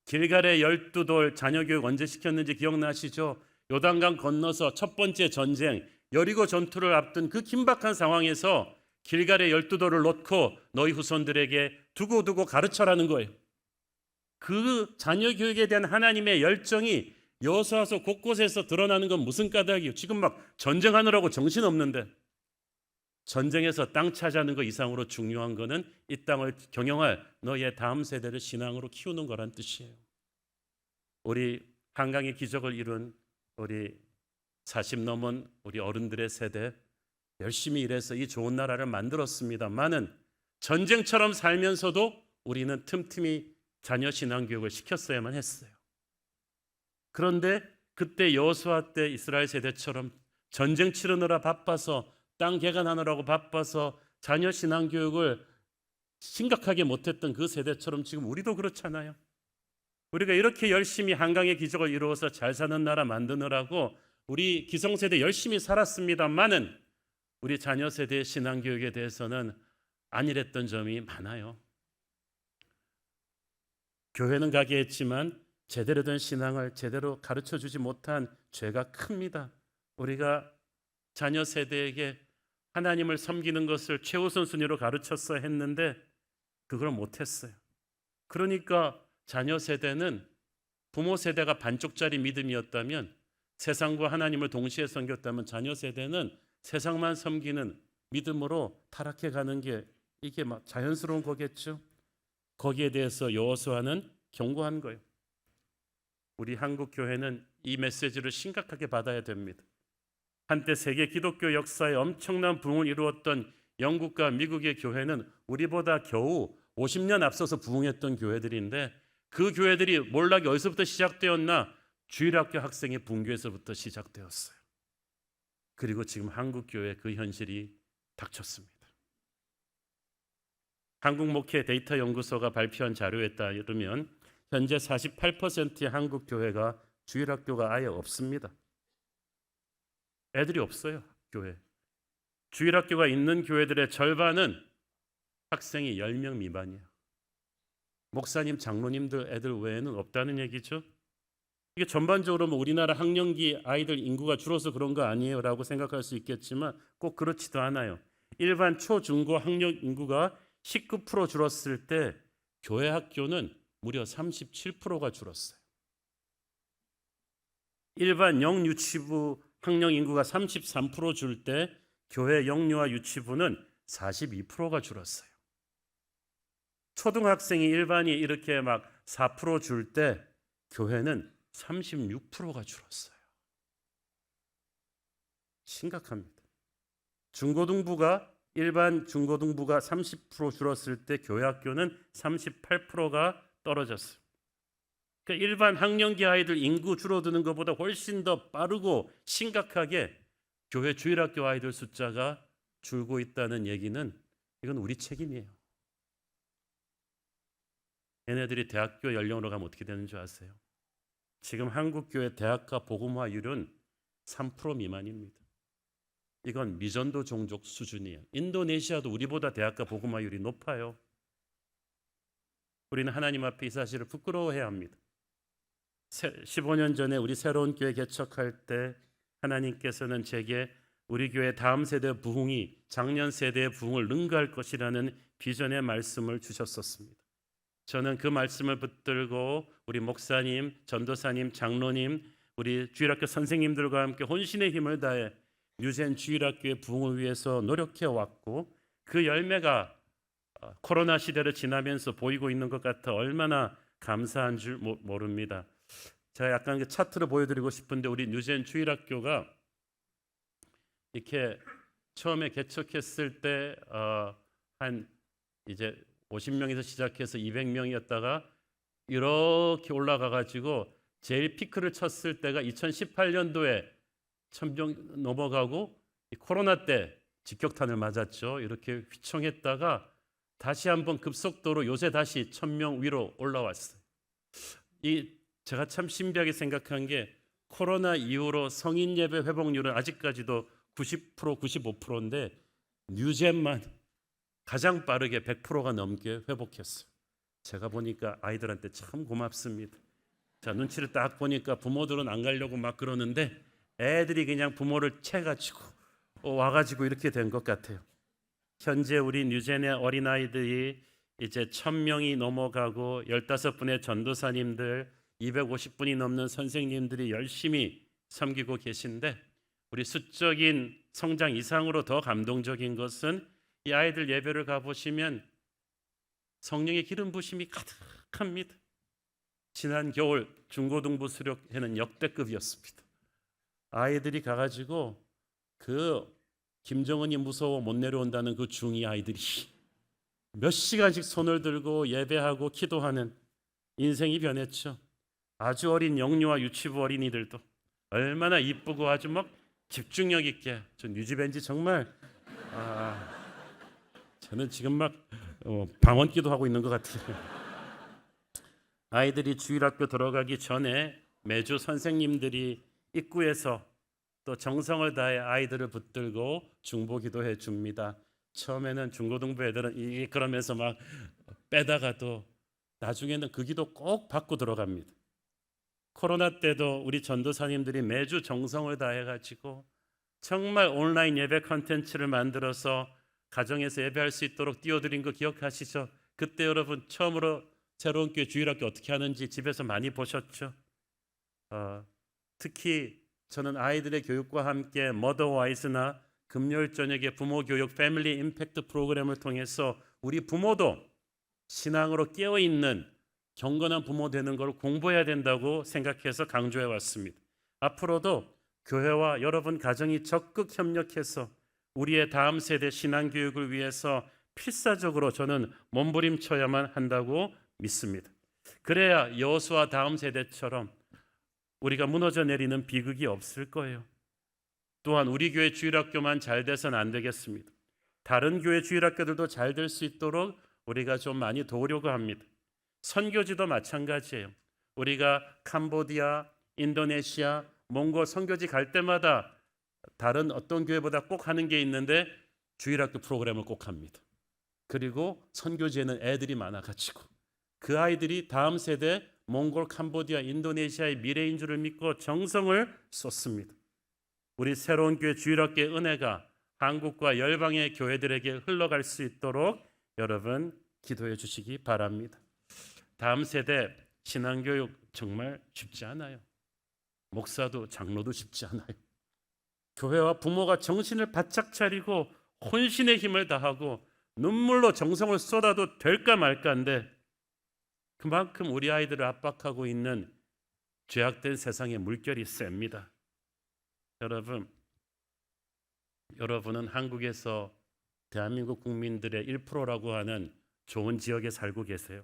길갈의 12돌 자녀 교육 언제 시켰는지 기억나시죠? 요단강 건너서 첫 번째 전쟁 여리고 전투를 앞둔 그 긴박한 상황에서 길갈의 12돌을 놓고 너희 후손들에게 두고두고 가르쳐라는 거예요. 그 자녀 교육에 대한 하나님의 열정이 여호수아서 곳곳에서 드러나는 건 무슨 까닭이에요? 지금 막 전쟁하느라고 정신없는데, 전쟁에서 땅 차지하는 것 이상으로 중요한 거는 이 땅을 경영할 너의 다음 세대를 신앙으로 키우는 거란 뜻이에요. 우리 한강의 기적을 이룬 우리 40 넘은 우리 어른들의 세대 열심히 일해서 이 좋은 나라를 만들었습니다만은 전쟁처럼 살면서도 우리는 틈틈이 자녀 신앙 교육을 시켰어야만 했어요. 그런데 그때 여호수아 때 이스라엘 세대처럼 전쟁 치르느라 바빠서 땅 개간하느라고 바빠서 자녀 신앙 교육을 심각하게 못했던 그 세대처럼 지금 우리도 그렇잖아요. 우리가 이렇게 열심히 한강의 기적을 이루어서 잘 사는 나라 만드느라고 우리 기성세대 열심히 살았습니다만은 우리 자녀 세대의 신앙 교육에 대해서는 안일했던 점이 많아요. 교회는 가게 했지만 제대로 된 신앙을 제대로 가르쳐주지 못한 죄가 큽니다. 우리가 자녀 세대에게 하나님을 섬기는 것을 최우선 순위로 가르쳤어야 했는데 그걸 못했어요. 그러니까 자녀 세대는 부모 세대가 반쪽짜리 믿음이었다면, 세상과 하나님을 동시에 섬겼다면 자녀 세대는 세상만 섬기는 믿음으로 타락해 가는 게 이게 막 자연스러운 거겠죠. 거기에 대해서 여호수아는 경고한 거예요. 우리 한국 교회는 이 메시지를 심각하게 받아야 됩니다. 한때 세계 기독교 역사에 엄청난 부흥을 이루었던 영국과 미국의 교회는 우리보다 겨우 50년 앞서서 부흥했던 교회들인데, 그 교회들이 몰락이 어디서부터 시작되었나? 주일학교 학생의 분교에서부터 시작되었어요. 그리고 지금 한국 교회 그 현실이 닥쳤습니다. 한국목회 데이터 연구소가 발표한 자료에 따르면 현재 48%의 한국 교회가 주일학교가 아예 없습니다. 애들이 없어요, 교회. 주일학교가 있는 교회들의 절반은 학생이 10명 미만이에요. 목사님, 장로님들 애들 외에는 없다는 얘기죠. 이게 전반적으로 우리나라 학령기 아이들 인구가 줄어서 그런 거 아니에요 라고 생각할 수 있겠지만 꼭 그렇지도 않아요. 일반 초중고 학력 인구가 19% 줄었을 때 교회 학교는 무려 37%가 줄었어요. 일반 영유치부 학령 인구가 33% 줄 때 교회 영유아 유치부는 42%가 줄었어요. 초등학생이 일반이 이렇게 막 4% 줄 때 교회는 36%가 줄었어요. 심각합니다. 중고등부가 일반 중고등부가 30% 줄었을 때 교회 학교는 38%가 떨어졌어요. 그러니까 일반 학령기 아이들 인구 줄어드는 것보다 훨씬 더 빠르고 심각하게 교회 주일학교 아이들 숫자가 줄고 있다는 얘기는 이건 우리 책임이에요. 얘네들이 대학교 연령으로 가면 어떻게 되는 줄 아세요? 지금 한국교회 대학가 복음화율은 3% 미만입니다. 이건 미전도 종족 수준이에요. 인도네시아도 우리보다 대학가 복음화율이 높아요. 우리는 하나님 앞에 이 사실을 부끄러워해야 합니다. 15년 전에 우리 새로운 교회 개척할 때 하나님께서는 제게 우리 교회 다음 세대 부흥이 작년 세대의 부흥을 능가할 것이라는 비전의 말씀을 주셨었습니다. 저는 그 말씀을 붙들고 우리 목사님, 전도사님, 장로님, 우리 주일학교 선생님들과 함께 혼신의 힘을 다해 뉴젠 주일학교의 부흥을 위해서 노력해 왔고 그 열매가 코로나 시대를 지나면서 보이고 있는 것 같아 얼마나 감사한 줄 모릅니다. 제가 약간 그 차트를 보여드리고 싶은데 우리 뉴젠 주일학교가 이렇게 처음에 개척했을 때 한 이제 50명에서 시작해서 200명이었다가 이렇게 올라가 가지고 제일 피크를 쳤을 때가 2018년도에 1000명 넘어가고 코로나 때 직격탄을 맞았죠. 이렇게 휘청했다가 다시 한번 급속도로 요새 다시 1000명 위로 올라왔어요. 제가 참 신비하게 생각한 게 코로나 이후로 성인 예배 회복률은 아직까지도 90%, 95%인데 뉴젠만 가장 빠르게 100%가 넘게 회복했어요. 제가 보니까 아이들한테 참 고맙습니다. 자, 눈치를 딱 보니까 부모들은 안 가려고 막 그러는데 애들이 그냥 부모를 채가지고 와가지고 이렇게 된 것 같아요. 현재 우리 뉴젠의 어린아이들이 이제 1000명이 넘어가고 15분의 전도사님들, 250분이 넘는 선생님들이 열심히 섬기고 계신데 우리 수적인 성장 이상으로 더 감동적인 것은 이 아이들 예배를 가보시면 성령의 기름 부심이 가득합니다. 지난 겨울 중고등부 수료회는 역대급이었습니다. 아이들이 가가지고 그 김정은이 무서워 못 내려온다는 그 중2 아이들이 몇 시간씩 손을 들고 예배하고 기도하는 인생이 변했죠. 아주 어린 영유아 유치부 어린이들도 얼마나 이쁘고 아주 막 집중력 있게 저 뉴지벤지 정말 저는 지금 막 방언기도 하고 있는 것 같아요. 아이들이 주일학교 들어가기 전에 매주 선생님들이 입구에서 또 정성을 다해 아이들을 붙들고 중보기도해 줍니다. 처음에는 중고등부 애들은 그러면서 막 빼다가도 나중에는 그 기도 꼭 받고 들어갑니다. 코로나 때도 우리 전도사님들이 매주 정성을 다해가지고 정말 온라인 예배 컨텐츠를 만들어서 가정에서 예배할 수 있도록 띄워드린 거 기억하시죠? 그때 여러분 처음으로 새로운 교회 주일학교 어떻게 하는지 집에서 많이 보셨죠? 특히 저는 아이들의 교육과 함께 머더와이즈나 금요일 저녁에 부모 교육 패밀리 임팩트 프로그램을 통해서 우리 부모도 신앙으로 깨어있는 경건한 부모 되는 걸 공부해야 된다고 생각해서 강조해 왔습니다. 앞으로도 교회와 여러분 가정이 적극 협력해서 우리의 다음 세대 신앙 교육을 위해서 필사적으로 저는 몸부림쳐야만 한다고 믿습니다. 그래야 여호수아 다음 세대처럼 우리가 무너져 내리는 비극이 없을 거예요. 또한 우리 교회 주일학교만 잘 돼서는 안 되겠습니다. 다른 교회 주일학교들도 잘 될 수 있도록 우리가 좀 많이 도우려고 합니다. 선교지도 마찬가지예요. 우리가 캄보디아, 인도네시아, 몽골 선교지 갈 때마다 다른 어떤 교회보다 꼭 하는 게 있는데 주일학교 프로그램을 꼭 합니다. 그리고 선교지에는 애들이 많아가지고 그 아이들이 다음 세대 몽골, 캄보디아, 인도네시아의 미래인 줄을 믿고 정성을 쏟습니다. 우리 새로운 교회 주일학교의 은혜가 한국과 열방의 교회들에게 흘러갈 수 있도록 여러분 기도해 주시기 바랍니다. 다음 세대 신앙교육 정말 쉽지 않아요. 목사도 장로도 쉽지 않아요. 교회와 부모가 정신을 바짝 차리고 혼신의 힘을 다하고 눈물로 정성을 쏟아도 될까 말까인데 그만큼 우리 아이들을 압박하고 있는 죄악된 세상의 물결이 셉니다. 여러분은 한국에서 대한민국 국민들의 1%라고 하는 좋은 지역에 살고 계세요.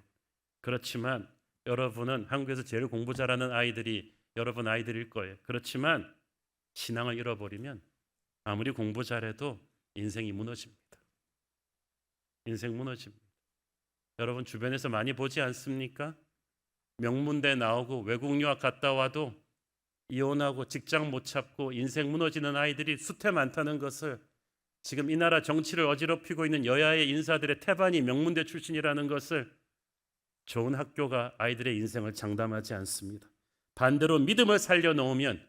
그렇지만 여러분은 한국에서 제일 공부 잘하는 아이들이 여러분 아이들일 거예요. 그렇지만 신앙을 잃어버리면 아무리 공부 잘해도 인생이 무너집니다. 인생 무너집니다. 여러분 주변에서 많이 보지 않습니까? 명문대 나오고 외국 유학 갔다 와도 이혼하고 직장 못 찾고 인생 무너지는 아이들이 수태 많다는 것을 지금 이 나라 정치를 어지럽히고 있는 여야의 인사들의 태반이 명문대 출신이라는 것을 좋은 학교가 아이들의 인생을 장담하지 않습니다. 반대로 믿음을 살려놓으면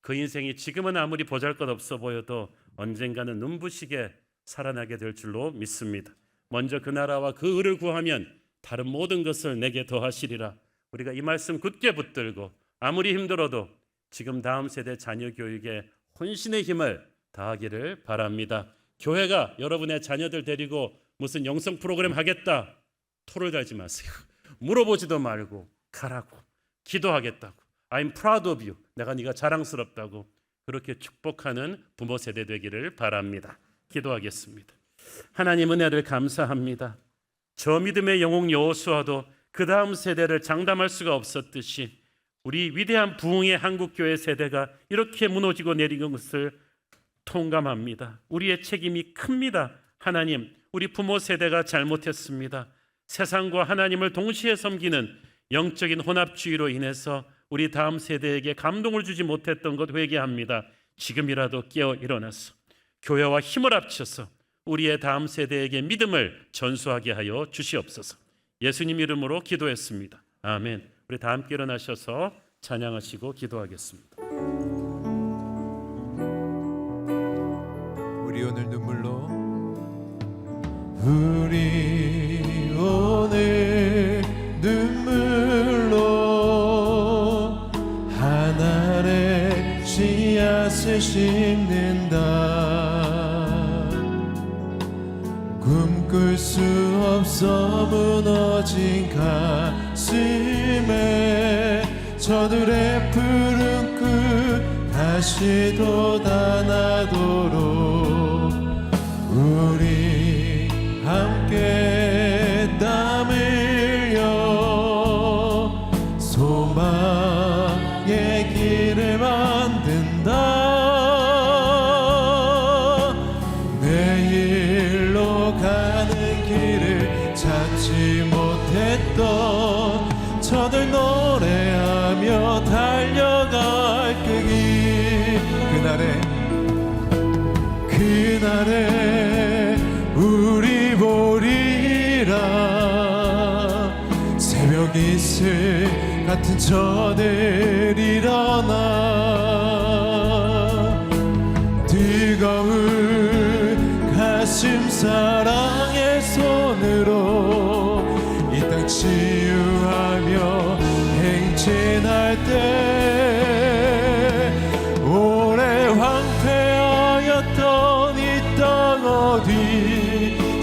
그 인생이 지금은 아무리 보잘것없어 보여도 언젠가는 눈부시게 살아나게 될 줄로 믿습니다. 먼저 그 나라와 그 의를 구하면 다른 모든 것을 내게 더하시리라. 우리가 이 말씀 굳게 붙들고 아무리 힘들어도 지금 다음 세대 자녀 교육에 혼신의 힘을 다하기를 바랍니다. 교회가 여러분의 자녀들 데리고 무슨 영성 프로그램 하겠다 토를 달지 마세요. 물어보지도 말고 가라고. 기도하겠다고. I'm proud of you. 내가 네가 자랑스럽다고. 그렇게 축복하는 부모 세대 되기를 바랍니다. 기도하겠습니다. 하나님 은혜를 감사합니다. 저 믿음의 영웅 여호수아도 그 다음 세대를 장담할 수가 없었듯이 우리 위대한 부흥의 한국교회 세대가 이렇게 무너지고 내리는 것을 통감합니다. 우리의 책임이 큽니다. 하나님, 우리 부모 세대가 잘못했습니다. 세상과 하나님을 동시에 섬기는 영적인 혼합주의로 인해서 우리 다음 세대에게 감동을 주지 못했던 것 회개합니다. 지금이라도 깨어 일어나서 교회와 힘을 합쳐서 우리의 다음 세대에게 믿음을 전수하게 하여 주시옵소서. 예수님 이름으로 기도했습니다. 아멘. 우리 다 함께 일어나셔서 찬양하시고 기도하겠습니다. 우리 오늘 눈물로 우리 오늘 눈물로 하늘의 씨앗을 심는다. 꿈꿀 수 없어 무너진 가슴에 저들의 푸른 꿈 다시 돋아나도록 우리 함께 땀 흘려 소망의 길을 만든다. 내일로 가는 길을 찾지 못했던 저들 노래하며 달려갈 그날에 우리 보리라. 새벽 이슬 같은 저들 일어나 뜨거운 가슴 사랑의 손으로 이 땅 치유하며 행진할 때 오래 황폐하였던 이 땅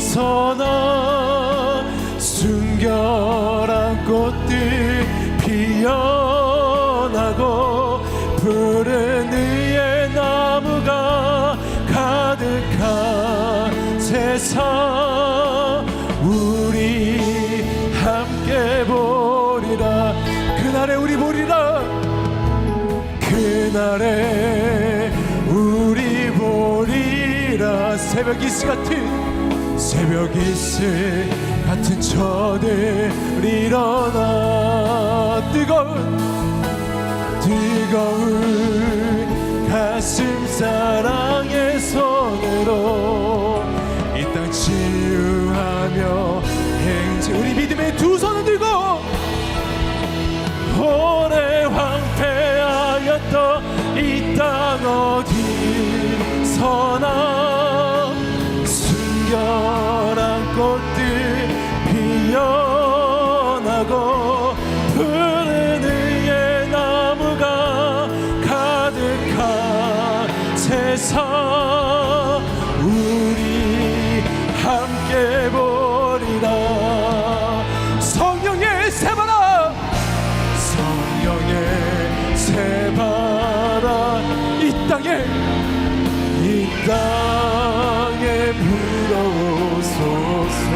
어디서나 순결한 꽃들 피어나고 푸른 의의 나무가 가득한 세상 우리 함께 보리라. 그날에 우리 보리라. 그날에 우리 보리라. 새벽 이슬 같은 저들 일어나 뜨거운 가슴 사랑의 손으로 이 땅 치유하며 행진. 우리 믿음의 두 손을 들고 오래 황폐하였던 이 땅 어디서나 세상 우리 함께 보리라. 성령의 새바라, 성령의 새바라, 이 땅에 불어오소서.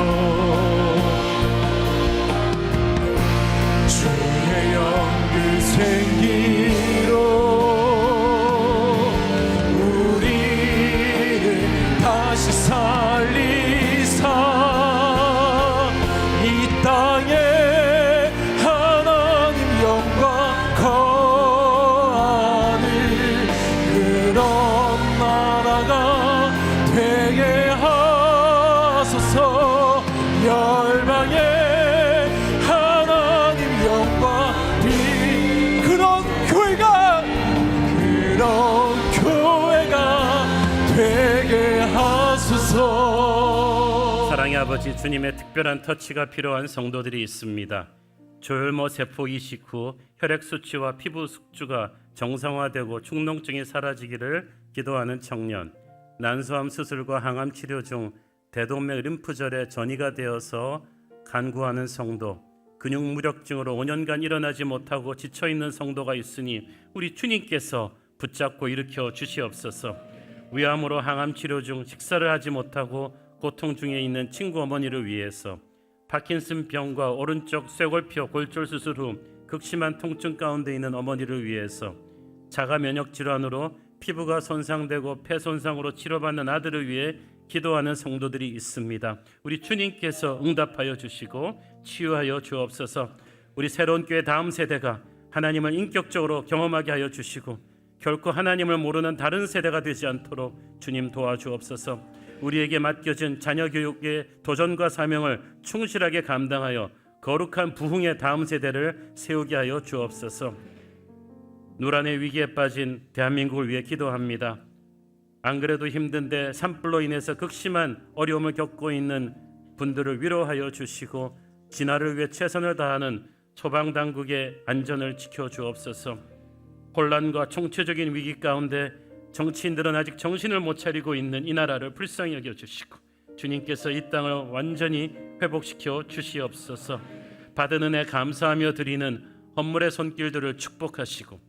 주의 영그 생기로 우리를 다시 살리사 이 땅에 하나님 영광 거하는 그런 나라가 되게 하소서. 열방에 하나님 영광 그런 교회가 되게 하소서. 사랑의 아버지, 주님의 특별한 터치가 필요한 성도들이 있습니다. 조혈모 세포 이식 후 혈액 수치와 피부 숙주가 정상화되고 축농증이 사라지기를 기도하는 청년, 난소암 수술과 항암 치료 중 대동맥 림프절에 전이가 되어서 간구하는 성도, 근육 무력증으로 5년간 일어나지 못하고 지쳐있는 성도가 있으니 우리 주님께서 붙잡고 일으켜 주시옵소서. 위암으로 항암 치료 중 식사를 하지 못하고 고통 중에 있는 친구 어머니를 위해서, 파킨슨병과 오른쪽 쇄골피호 골절 수술 후 극심한 통증 가운데 있는 어머니를 위해서, 자가 면역 질환으로 피부가 손상되고 폐 손상으로 치료받는 아들을 위해 기도하는 성도들이 있습니다. 우리 주님께서 응답하여 주시고 치유하여 주옵소서. 우리 새로운 교회 다음 세대가 하나님을 인격적으로 경험하게 하여 주시고 결코 하나님을 모르는 다른 세대가 되지 않도록 주님 도와주옵소서. 우리에게 맡겨진 자녀 교육의 도전과 사명을 충실하게 감당하여 거룩한 부흥의 다음 세대를 세우게 하여 주옵소서. 누란의 위기에 빠진 대한민국을 위해 기도합니다. 안 그래도 힘든데 산불로 인해서 극심한 어려움을 겪고 있는 분들을 위로하여 주시고 진화를 위해 최선을 다하는 소방당국의 안전을 지켜주옵소서. 혼란과 총체적인 위기 가운데 정치인들은 아직 정신을 못 차리고 있는 이 나라를 불쌍히 여겨주시고 주님께서 이 땅을 완전히 회복시켜 주시옵소서. 받은 은혜 감사하며 드리는 헌물의 손길들을 축복하시고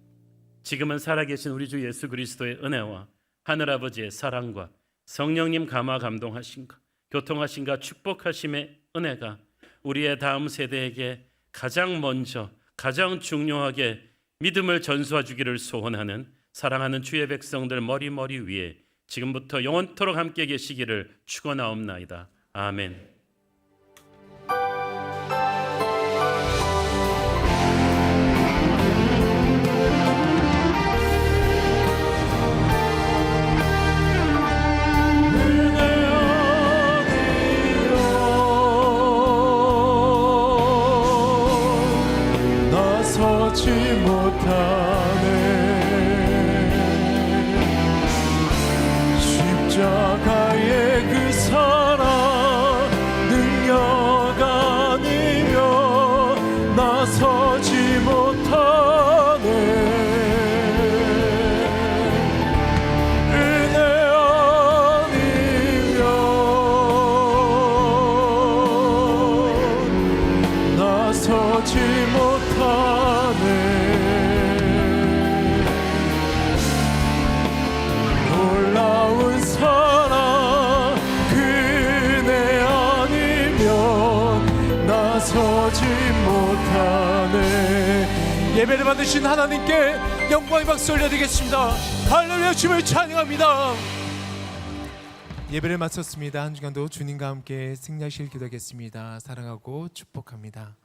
지금은 살아계신 우리 주 예수 그리스도의 은혜와 하늘아버지의 사랑과 성령님 감화 감동하신가 교통하신가 축복하심의 은혜가 우리의 다음 세대에게 가장 먼저 가장 중요하게 믿음을 전수해 주기를 소원하는 사랑하는 주의 백성들 머리 위에 지금부터 영원토록 함께 계시기를 축원하옵나이다. 아멘. 나서지 못하네. 십자가의 그 사랑 능력 아니면 나서지 못하네. 은혜 아니면 나서지 못하네. 놀라운 사랑 그네 아니면 나서지 못하네. 예배를 받으신 하나님께 영광의 박수 올려드리겠습니다. 할렐루야. 주님을 찬양합니다. 예배를 마쳤습니다. 한 주간도 주님과 함께 승리하실 기도하겠습니다. 사랑하고 축복합니다.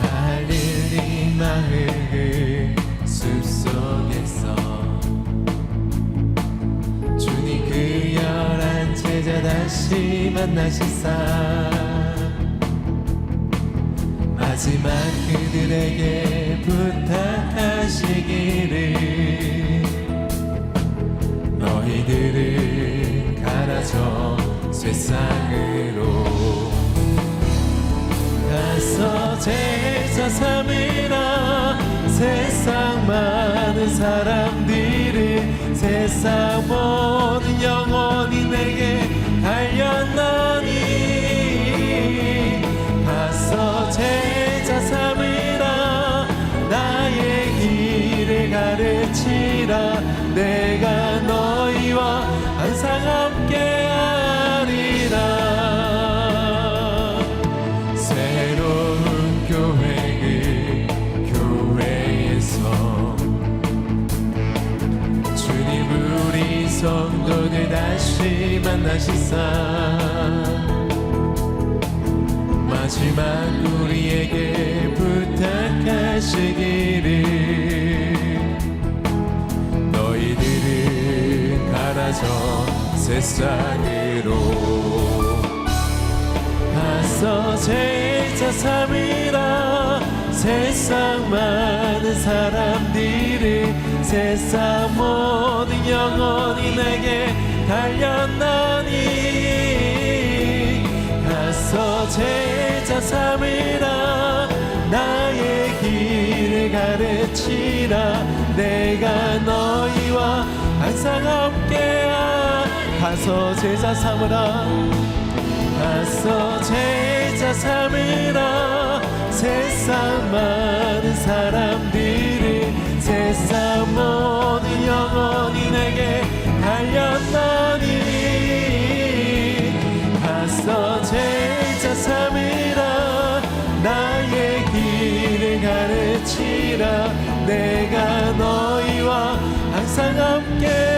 날린 마을 숲속에서 주님 그 열한 제자 다시 만나시사 마지막 그들에게 부탁하시기를 가르치기를 너희들은 가라져 세상으로 가서 제자 삼으라 세상 많은 사람들을 세상 모든 영혼이 내게 달렸나니 가서 제자 삼으라 나의 길을 가르치라 내가 너희와 항상 함께하리라 새로운 교회를 교회에서 주님 우리 성도들 다시 만나시사 마지막 우리에게 부탁하시기를 너희들은 가라져 세상으로 가서 제자 삼으라 세상 많은 사람들을 세상 모든 영혼이 내게 달렸나니 가서 제자 삼으라 나의 길을 가르치라 내가 너희와 항상 함께하 가서 제자 삼으라 가서 제자 삼으라 세상 많은 사람들을 세상 모든 영혼이 내게 달렸나니 가서 제자 삼으라 나의 길을 가르치라 내가 너희와 항상 함께